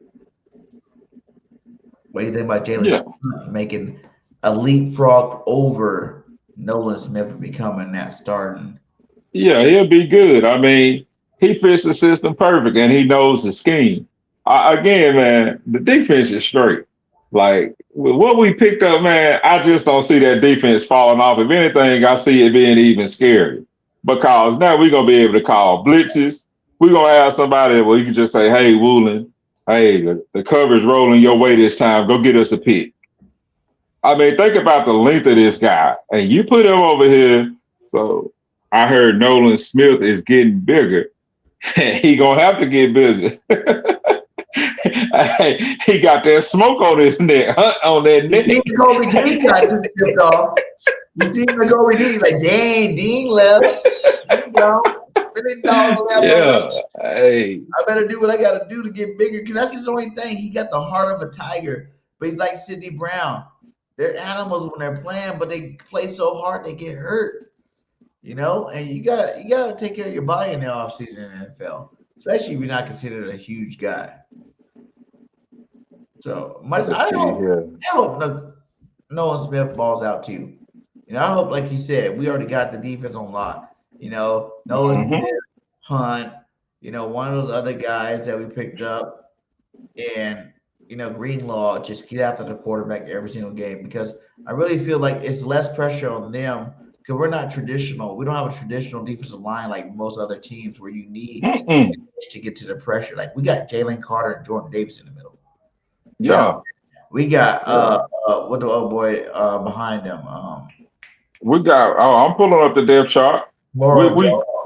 What do you think about Jalen Smith making a leapfrog over Nolan Smith becoming that starting? Yeah, he'll be good. I mean, he fits the system perfect, and he knows the scheme. Again, man, the defense is straight. Like, with what we picked up, man, I just don't see that defense falling off. If anything, I see it being even scary because now we're going to be able to call blitzes. We're going to have somebody where you can just say, "Hey, Woolen, hey, the cover's rolling your way this time. Go get us a pick." I mean, think about the length of this guy. And you put him over here. So I heard Nolan Smith is getting bigger. He going to have to get bigger. He got that smoke on his neck. On that neck. You see him go with He's like, dang, Dean left. Yeah, hey. I better do what I got to do to get bigger because that's his only thing. He got the heart of a tiger, but he's like Sidney Brown. They're animals when they're playing, but they play so hard they get hurt. And you gotta take care of your body in the offseason in the NFL, especially if you're not considered a huge guy. So I hope Nolan Smith balls out too. I hope, like you said, we already got the defense on lock. Nolan Smith, Hunt, one of those other guys that we picked up. and Greenlaw just get after the quarterback every single game, because I really feel like it's less pressure on them because we're not traditional. We don't have a traditional defensive line like most other teams where you need to get to the pressure. Like we got Jalen Carter and Jordan Davis in the middle. Yeah. We got what the old boy behind them. We got. I'm pulling up the depth chart. We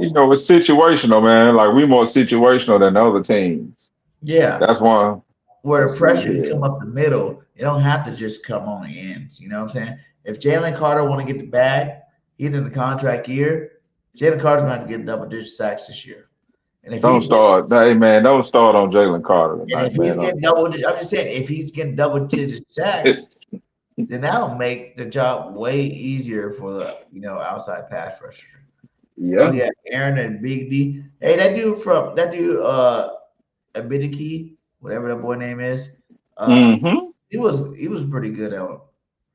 it's situational, man. Like we more situational than other teams. Yeah, that's one. Where the pressure can come up the middle, you don't have to just come on the ends. You know what I'm saying? If Jalen Carter want to get the bag, he's in the contract year. Jalen Carter's going to have to get double-digit sacks this year. And if don't start on Jalen Carter. And if he's getting double-digit, I'm just saying, if he's getting double-digit sacks, then that'll make the job way easier for the outside pass rusher. Yeah, Aaron and Big D. Hey, that dude Abidiki, whatever that boy name is. He was pretty good on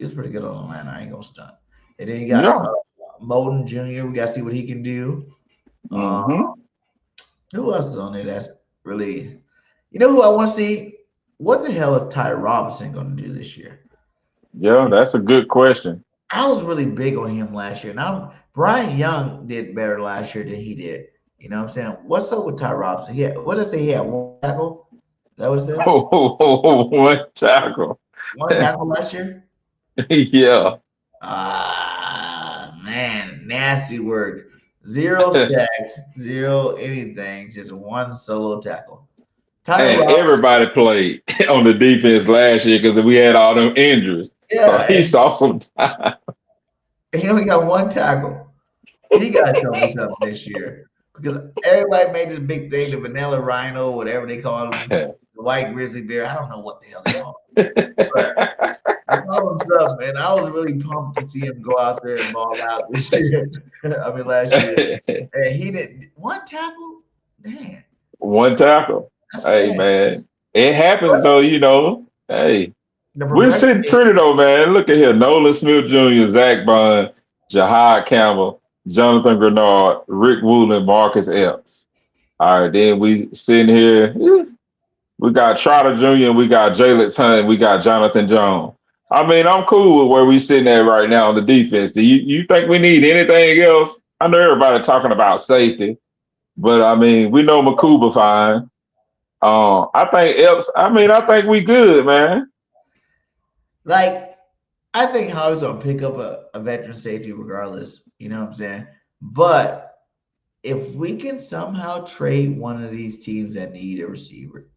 Atlanta. I ain't gonna stunt. And then you got Moden Jr. We gotta see what he can do. Who else is on there that's really, who I want to see? What the hell is Ty Robinson gonna do this year? Yeah, that's a good question. I was really big on him last year. Now Brian Young did better last year than he did. You know what I'm saying? What's up with Ty Robinson? What did I say? He had one tackle? That was it? One tackle. One tackle last year? Yeah. Man, nasty work. 0 sacks, 0 anything, just one solo tackle. And everybody played on the defense last year because we had all them injuries. Yeah, so he saw some time. He only got one tackle. He got to show me something this year. Because everybody made this big thing, the vanilla rhino, whatever they call him, the white grizzly bear. I don't know what the hell they call him. But I call him stuff, man. I was really pumped to see him go out there and ball out this year. Last year. And he didn't. One tackle? Man. One tackle. Hey, man. It happens, though, Hey. We're sitting pretty, though, man. Look at here. Nolan Smith Jr., Zach Bond, Jahad Campbell, Jonathan Grenard, Rick Woolen, Marcus Epps. All right, then we sitting here. We got Trotter Jr., we got Jalen Hunt, we got Jonathan Jones. I mean, I'm cool with where we sitting at right now on the defense. Do you think we need anything else? I know everybody talking about safety, but I mean, we know Makuba fine. I think Epps. I think we good, man. Like, I think Howard's gonna pick up a veteran safety regardless. You know what I'm saying? But if we can somehow trade one of these teams that need a receiver,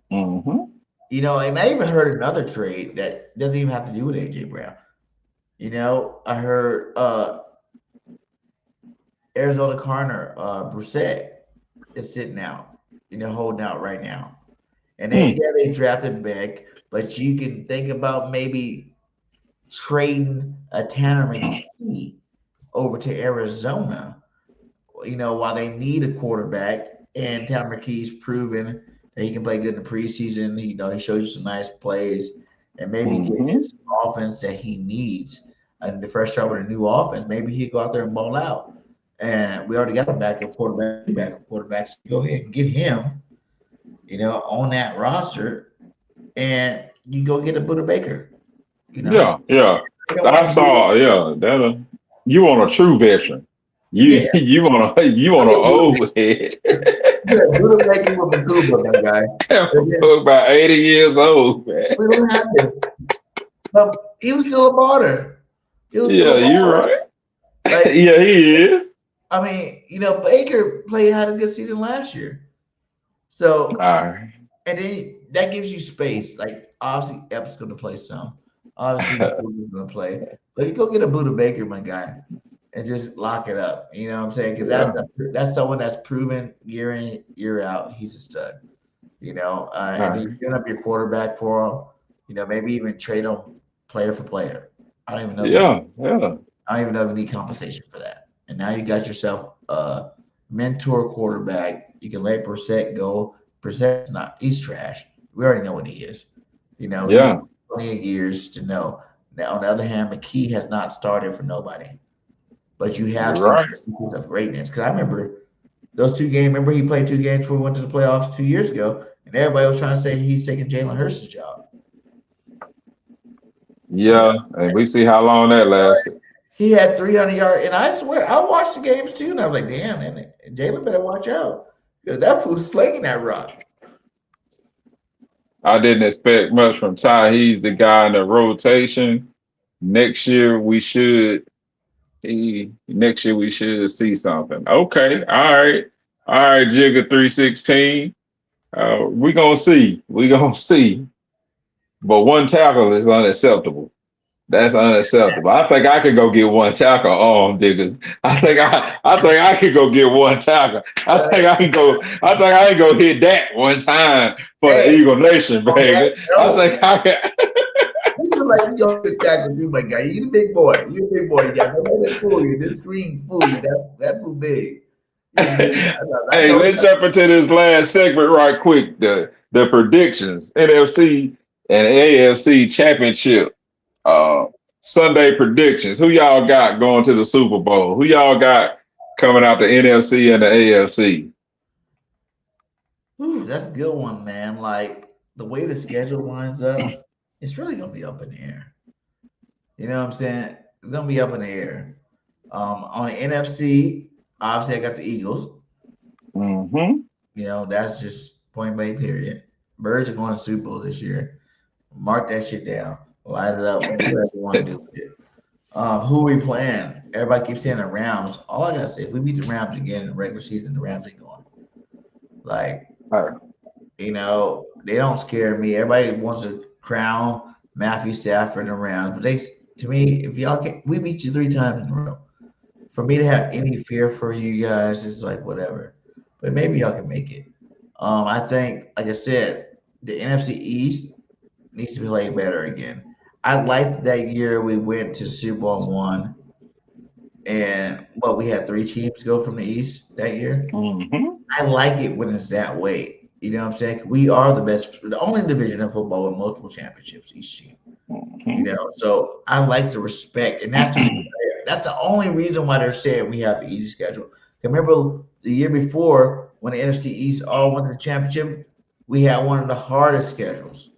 and I even heard another trade that doesn't even have to do with A.J. Brown. I heard Arizona Cardinal Brissett is sitting out, holding out right now. And then they drafted back, but you can think about maybe trading a Tanner McKee over to Arizona, while they need a quarterback. And Tanner McKee's proven that he can play good in the preseason. He shows you some nice plays, and maybe get his offense that he needs. And the fresh start with a new offense, maybe he'd go out there and ball out. And we already got a backup quarterback. So go ahead and get him, on that roster, and you go get a Buda Baker. Yeah. I saw. That you want a true veteran. You want an old head. Buda Baker with Makuba, that guy. About 80 years old, man. We don't have to. But he was still a martyr. You're right. Like, yeah, he is. I mean, Baker had a good season last year. So, and then that gives you space. Like, obviously, Epps is going to play some. Obviously, Buda's going to play. But you go get a Buda Baker, my guy, and just lock it up. You know what I'm saying? Because that's someone that's proven year in, year out. He's a stud. And then you get up your quarterback for him. Maybe even trade him player for player. I don't even know. I don't even know if you need compensation for that. And now you got yourself a mentor quarterback. You can let Brissett go. Brissett's he's trash. We already know what he is. He's 20 years to know. Now, on the other hand, McKee has not started for nobody. But you have some of greatness. Because I remember those 2 games. Remember he played 2 games before we went to the playoffs 2 years ago, and everybody was trying to say he's taking Jalen Hurts' job. Yeah, and we see how long that lasted. He had 300 yards, and I swear I watched the games too, and I was like, damn, and Jalen better watch out because that fool's slinging that rock. I didn't expect much from Ty. He's the guy in the rotation. Next year we should see something. Okay, all right, Jigga 316. We gonna see. But one tackle is unacceptable. That's unacceptable. I think I could go get one tackle on Diggers. I think I could go get one tackle. I think I can go hit that one time for the Eagle Nation, baby. I think I can. You like you go get tackle, you my guy. You the big boy. You the big boy. You got no fool you. This screen fool you. That too big. Hey, let's jump into this last segment right quick. The predictions, NFC and AFC championship. Sunday predictions. Who y'all got going to the Super Bowl? Who y'all got coming out the NFC and the AFC? Ooh, that's a good one, man. Like the way the schedule lines up, it's really gonna be up in the air. You know what I'm saying? It's gonna be up in the air. On the NFC, obviously I got the Eagles. Mm-hmm. You know, that's just point blank period. Birds are going to Super Bowl this year. Mark that shit down. Light it up. Do whatever you want to do with it. Who we playing? Everybody keeps saying the Rams. All I gotta say, if we beat the Rams again in the regular season, the Rams ain't going. Like, you know, they don't scare me. Everybody wants to crown Matthew Stafford and the Rams, but to me, if y'all can, we beat you 3 times in a row. For me to have any fear for you guys is like whatever. But maybe y'all can make it. I think, like I said, the NFC East needs to be played better again. I liked that year we went to Super Bowl 1, and we had 3 teams go from the East that year. Mm-hmm. I like it when it's that way. You know what I'm saying? We are the only division of football with multiple championships each team. Mm-hmm. You know, so I like the respect, and that's the only reason why they're saying we have the easy schedule. Remember the year before when the NFC East all won the championship, we had one of the hardest schedules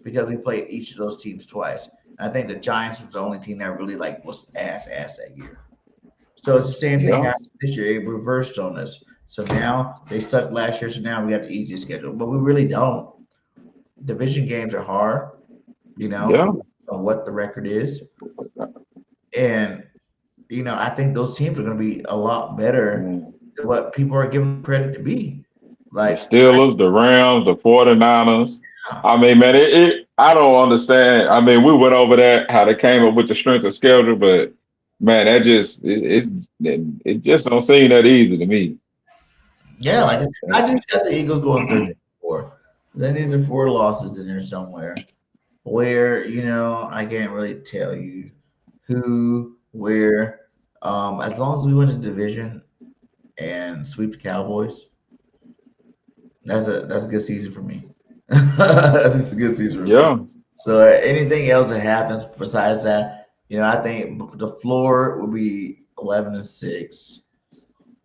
because we played each of those teams twice. And I think the Giants was the only team that really was ass that year. So it's the same thing happened this year. It reversed on us. So now they sucked last year. So now we got the easiest schedule, but we really don't. Division games are hard, you know, on what the record is. And, you know, I think those teams are going to be a lot better than what people are giving credit to be. Like the Steelers, the Rams, the 49ers. I mean, man, I don't understand. I mean, we went over that, how they came up with the strength of schedule, but man, that just it just don't seem that easy to me. Yeah, like I do got the Eagles going 13-4. Then these are 4 losses in there somewhere where, you know, I can't really tell you who, where. As long as we win the division and sweep the Cowboys, that's a good season for me. That's a good season for me. So anything else that happens besides that, you know, I think the floor will be 11-6,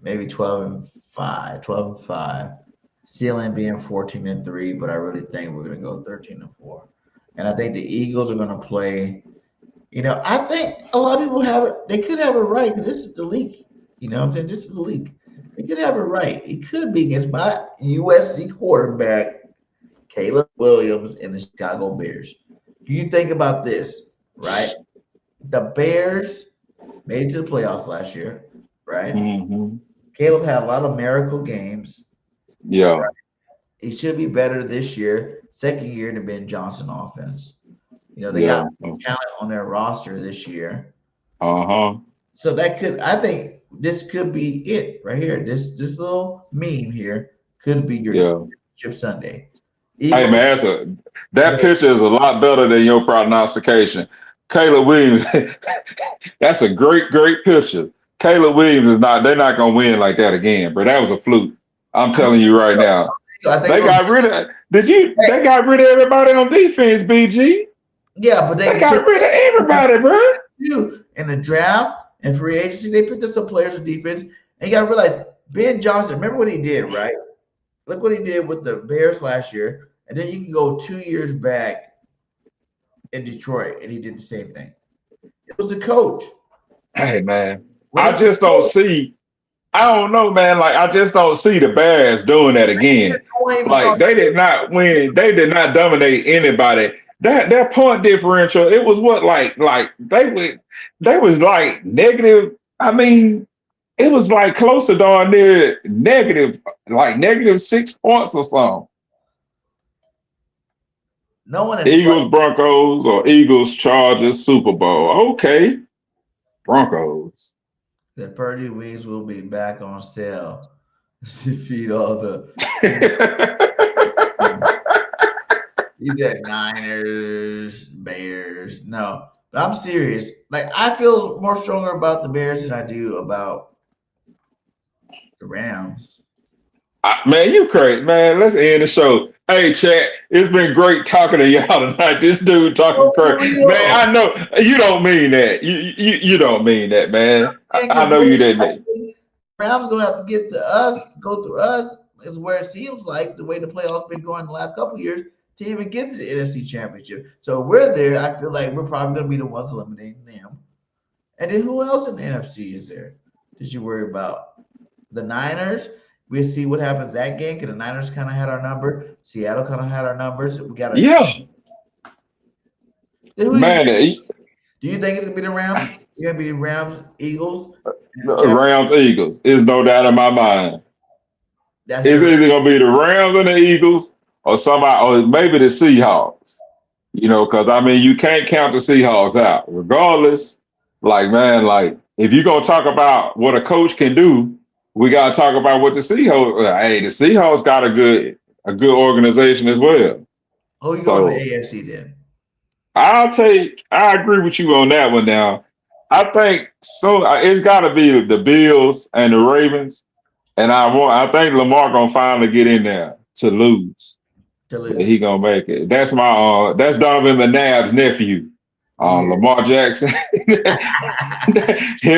maybe 12-5. Ceiling being 14-3, but I really think we're gonna go 13-4. And I think the Eagles are gonna play. You know, I think a lot of people have it. They could have it right because this is the league. You know what I'm saying? This is the league. They could have it right. It could be against my USC quarterback, Caleb Williams, and the Chicago Bears. Do you think about this, right? The Bears made it to the playoffs last year, right? Mm-hmm. Caleb had a lot of miracle games. Yeah. Right? He should be better this year. Second year in the Ben Johnson offense. You know, they got talent on their roster this year. So I think this could be it right here. This little meme here could be your Chip Sunday. Hey man, that picture is a lot better than your prognostication. Caleb Williams, that's a great picture. Caleb Williams they're not gonna win like that again, bro. That was a fluke. I'm telling you right now. They got rid of everybody on defense, BG. Yeah, but they got rid of everybody, bro. In the draft and free agency, they picked up some players on defense. And you got to realize, Ben Johnson, remember what he did, right? Look what he did with the Bears last year, and then you can go 2 years back in Detroit, and he did the same thing. It was a coach. Hey man, When I it's a just don't coach, see. I don't know, man. Like I just don't see the Bears doing that again. no even Like thought they did not win. They did not dominate anybody. That point differential, it was what like they was like negative. I mean, it was like close to darn near negative, like negative 6 points or something. no one is Eagles, Broncos, or Eagles, Chargers, Super Bowl. Okay, Broncos. the Purdy wings will be back on sale to feed all the either Niners, Bears. No, but I'm serious. Like I feel more stronger about the Bears than I do about the Rams. Man, you crazy, man. Let's end the show. Hey, chat, it's been great talking to y'all tonight. This dude talking crazy. Man, I know you don't mean that. You don't mean that, man. I know you didn't. Rams gonna have to get to us, go through us, is where it seems like the way the playoffs been going the last couple of years to even get to the NFC Championship. So if we're there, I feel like we're probably gonna be the ones eliminating them. And then who else in the NFC is there? Did you worry about the Niners? We'll see what happens that game because the Niners kind of had our number. Seattle kind of had our numbers. We got Man, do you think it's gonna be the Rams? It's gonna be the Rams, Eagles. Rams, Eagles. There's no doubt in my mind. It's either gonna be the Rams and the Eagles, or somebody, or maybe the Seahawks. You know, because I mean, you can't count the Seahawks out. Regardless, like man, like if you're gonna talk about what a coach can do, we gotta talk about what the Seahawks. Hey, the Seahawks got a good organization as well. Oh, you going to the AFC then? I agree with you on that one now. I think so. It's got to be the Bills and the Ravens, and I think Lamar gonna finally get in there to lose. He gonna make it. That's my that's Donovan McNabb's nephew, Lamar Jackson. Him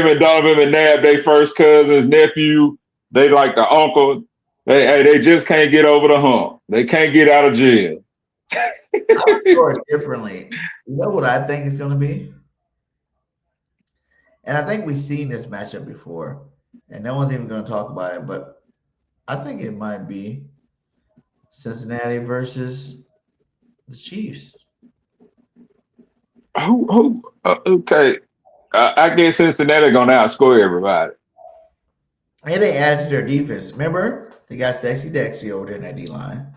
and Donovan McNabb, they first cousins, nephew. They like the uncle. They just can't get over the hump. They can't get out of jail. I'm sure differently. You know what I think it's going to be? And I think we've seen this matchup before, and no one's even going to talk about it, but I think it might be Cincinnati versus the Chiefs. Okay. I guess Cincinnati going to outscore everybody. And they added to their defense. Remember, they got Sexy Dexy over there in that D-line.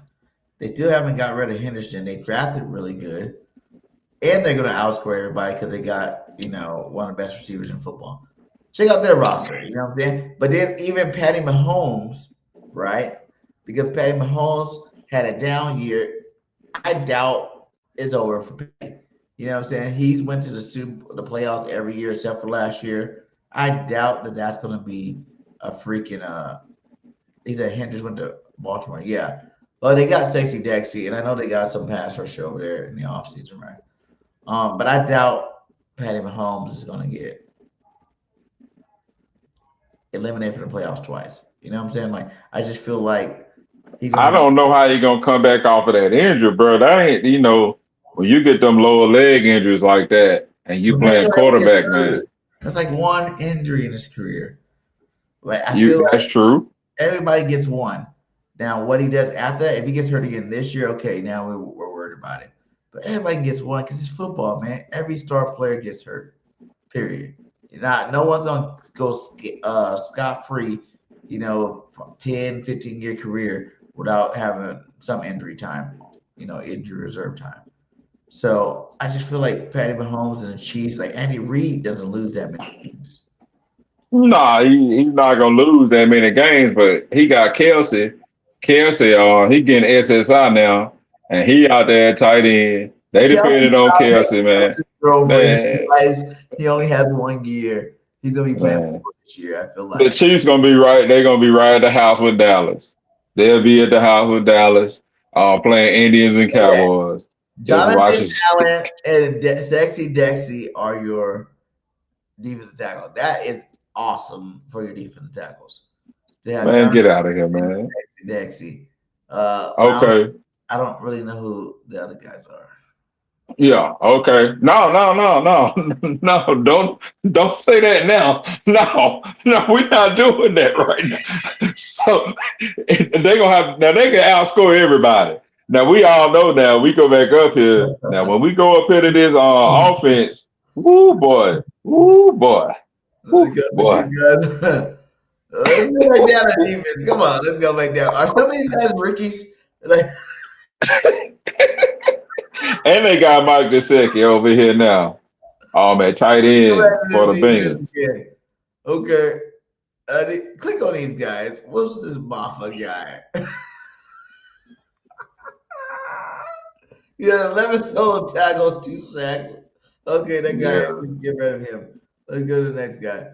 They still haven't got rid of Henderson. They drafted really good. And they're going to outscore everybody because they got, one of the best receivers in football. Check out their roster. You know what I'm saying? But then even Patty Mahomes, right? Because Patty Mahomes had a down year. I doubt it's over for Patty. You know what I'm saying? He's went to the playoffs every year except for last year. I doubt that that's going to be a freaking he said Hendricks went to Baltimore. Yeah. But they got Sexy Dexy, and I know they got some pass rush over there in the offseason, right? But I doubt Patty Mahomes is going to get eliminated from the playoffs twice. You know what I'm saying? Like, I just feel like I don't know how you're going to come back off of that injury, bro. That ain't, when you get them lower leg injuries like that and you playing quarterback, man. That's like one injury in his career. Like that's true. Everybody gets one. Now, what he does after that, if he gets hurt again this year, okay, now we're worried about it. But everybody gets one because it's football, man. Every star player gets hurt, period. No one's going to go scot-free, from 10, 15-year career without having some injury time, injury reserve time. So I just feel like Patty Mahomes and the Chiefs, like Andy Reid doesn't lose that many games. Nah, he's not going to lose that many games, but he got Kelsey. Kelsey, he getting SSI now, and he out there at tight end. They depended on Kelsey, man. He only has 1 year. He's gonna be playing this year. I feel like the Chiefs gonna be right. They're gonna be right at the house with Dallas. They'll be at the house with Dallas, playing Indians and Cowboys. Jonathan Allen and Sexy Dexy are your defensive tackle. That is awesome for your defensive tackles. Man, get out of here, man. Dexy. Okay. I don't really know who the other guys are. Yeah. Okay. No. Don't say that now. No. We're not doing that right now. So they gonna have now. They can outscore everybody. Now we all know. Now we go back up here. Now when we go up here to this offense, woo boy, woo boy, woo boy. Let's go back down to defense. Come on, let's go back down. Are some of these guys rookies? Like, And they got Mike Gesicki over here now. At tight end for the Bengals. Okay. Click on these guys. What's this Maffa guy? 11 solo tackles, 2 sacks. Okay, that guy, get rid of him. Let's go to the next guy.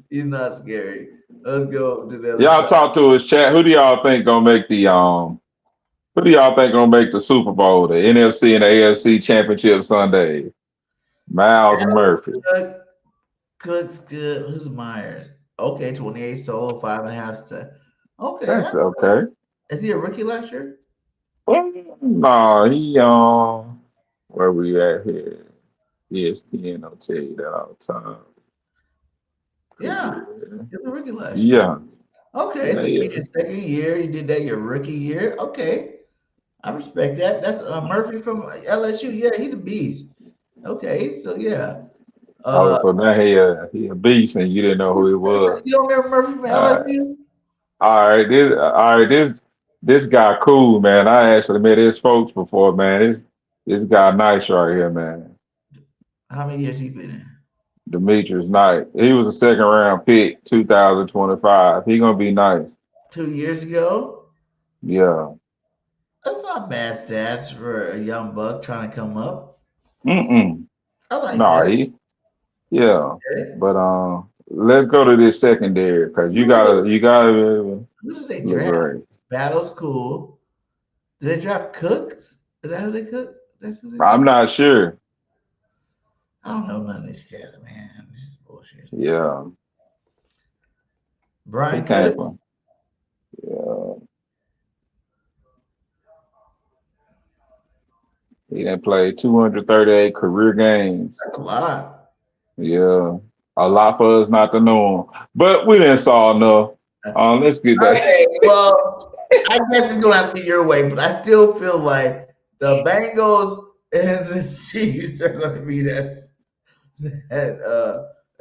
He's not scary. Let's go to the other Y'all side. talk to his chat. Who do y'all think gonna make the Super Bowl, the NFC and the AFC championship Sunday? Miles Murphy. Cook's good. Who's Myers? Okay, 28 solo, 5.5 set. Okay. That's okay. Is he a rookie last year? No, he where we at here? ESPN, I'll tell you that all the time. Yeah, he's a rookie last year. Yeah. Okay, so you did your second year, you did that your rookie year. Okay, I respect that. That's Murphy from LSU. Yeah, he's a beast. Okay, so yeah. So now he a beast, and you didn't know who he was. You don't remember Murphy from LSU? All right, this guy cool, man. I actually met his folks before, man. This guy nice right here, man. How many years he been in? Demetrius Knight. He was a second round pick, 2025. He gonna be nice. 2 years ago? Yeah. That's not bad stats for a young buck trying to come up. I like that. Okay. But let's go to this secondary because you gotta Who did they draft? Battle's cool. Did they draft Cooks? Is that who they cook? I'm not sure. I don't know none of these guys, man. This is bullshit. Yeah. Brian Cook. Yeah. He done played 238 career games. That's a lot. Yeah. A lot for us not to know him. But we didn't saw enough. Let's get that. Okay, well, I guess it's going to have to be your way, but I still feel like the Bengals and the Chiefs are going to be that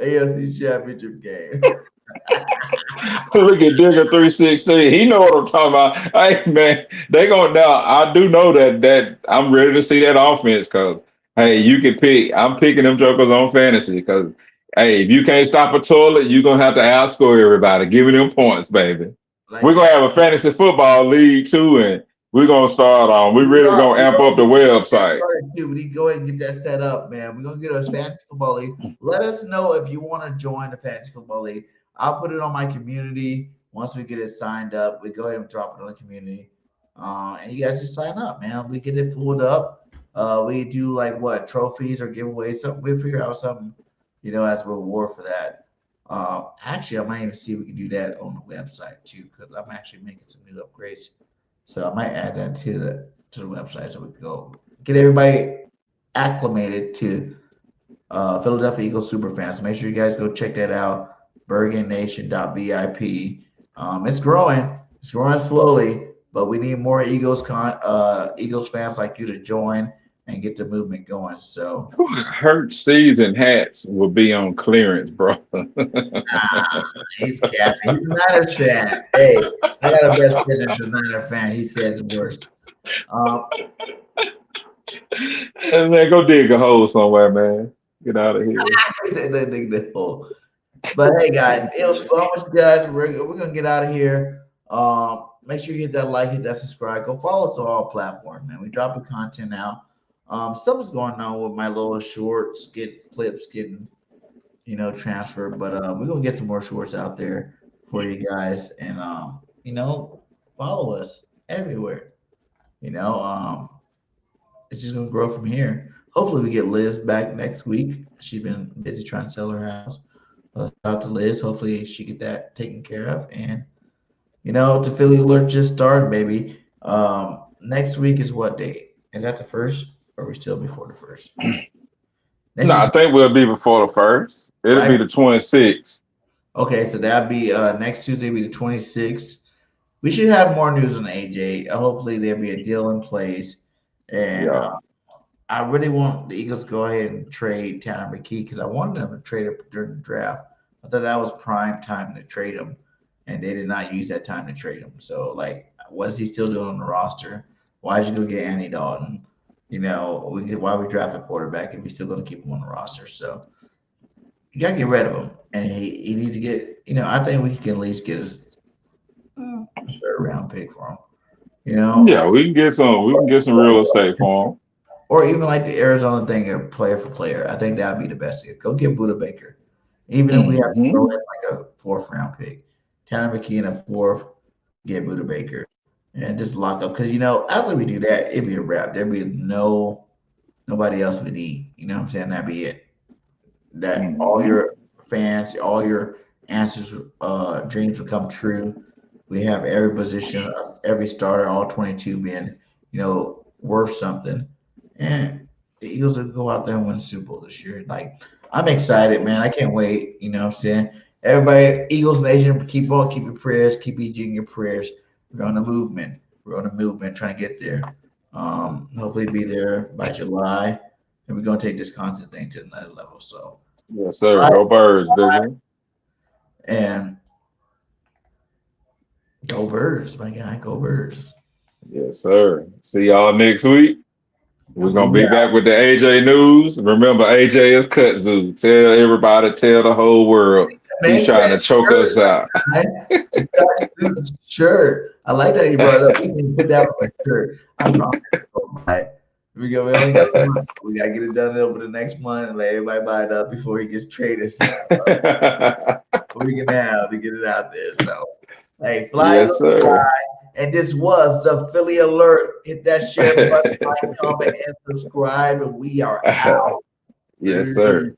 AFC Championship game. Look at Digger 316. He know what I'm talking about. Hey man, they gonna now. I do know that I'm ready to see that offense because hey, you can pick. I'm picking them jokers on fantasy because hey, if you can't stop a toilet, you're gonna have to outscore everybody, giving them points, baby. We're gonna have a fantasy football league too, and we're gonna start on. We really gonna amp up the website. We need to go ahead and get that set up, man. We're gonna get a fantasy football league. Let us know if you want to join the fantasy football league. I'll put it on my community. Once we get it signed up, we go ahead and drop it on the community. And you guys just sign up, man. We get it filled up. We do like trophies or giveaways. Something we figure out something, as a reward for that. Actually, I might even see if we can do that on the website too, because I'm actually making some new upgrades. So I might add that to the website so we can go get everybody acclimated to Philadelphia Eagles superfans. So make sure you guys go check that out. BirdGang.vip. It's growing. It's growing slowly, but we need more Eagles fans like you to join and get the movement going. So Hurts season hats will be on clearance, bro. He's capping. He's a Niner fan. Hey, I got a best friend that's a Niner fan. He says worse. And man, go dig a hole somewhere, man. Get out of here. Dig the hole. But hey, guys, it was fun with you guys. We're gonna get out of here. Make sure you hit that like, hit that subscribe. Go follow us on all platforms, man. We dropping content now. Something's going on with my little shorts, clips getting, transferred. But we're gonna get some more shorts out there for you guys, and follow us everywhere. It's just gonna grow from here. Hopefully, we get Liz back next week. She's been busy trying to sell her house. Shout out to Liz. Hopefully, she get that taken care of, and The Philly alert just started, baby. Next week is what date? Is that the first? Or are we still before the first? No, I think we'll be before the first. It'll be the 26th. Okay, so that'll be next Tuesday, be the 26th. We should have more news on AJ. Hopefully, there'll be a deal in place. And I really want the Eagles to go ahead and trade Tanner McKee because I wanted them to trade him during the draft. I thought that was prime time to trade him, and they did not use that time to trade him. So, what is he still doing on the roster? Why did you go get Andy Dalton? Why we draft a quarterback if we're still going to keep him on the roster? So, you got to get rid of him. And he needs to get, I think we can at least get his third round pick for him. Yeah, we can get some real estate for him. Or even like the Arizona thing, a player for player. I think that would be the best thing. Go get Buda Baker. Even if we have to throw in like a 4th round pick. Tanner McKee in a 4th, get Buda Baker. And just lock up. Because, after we do that, it'd be a wrap. There'd be nobody else we need. You know what I'm saying? That'd be it. That all your fans, all your answers, dreams will come true. We have every position, every starter, all 22 being, worth something. And the Eagles will go out there and win the Super Bowl this year. I'm excited, man. I can't wait. You know what I'm saying? Everybody, Eagles Nation, keep your prayers, keep EG your prayers. We're on the movement. Trying to get there. Hopefully be there by July. And we're going to take this content thing to another level. So, yes, sir. Go Birds, baby. And go Birds, my guy. Go Birds. Yes, sir. See y'all next week. We're going to be back with the AJ news. Remember, AJ is Kudzu. Tell everybody, tell the whole world. He's trying to choke us out. Sure. I like that you brought it up. You can put that on my shirt. I promise. We only got 2 months. We got to get it done over the next month and let everybody buy it up before he gets traded. We can have to get it out there. So, hey, fly, fly. And this was the Philly Alert. Hit that share button, like, comment, and subscribe. And we are out. Yes, sir.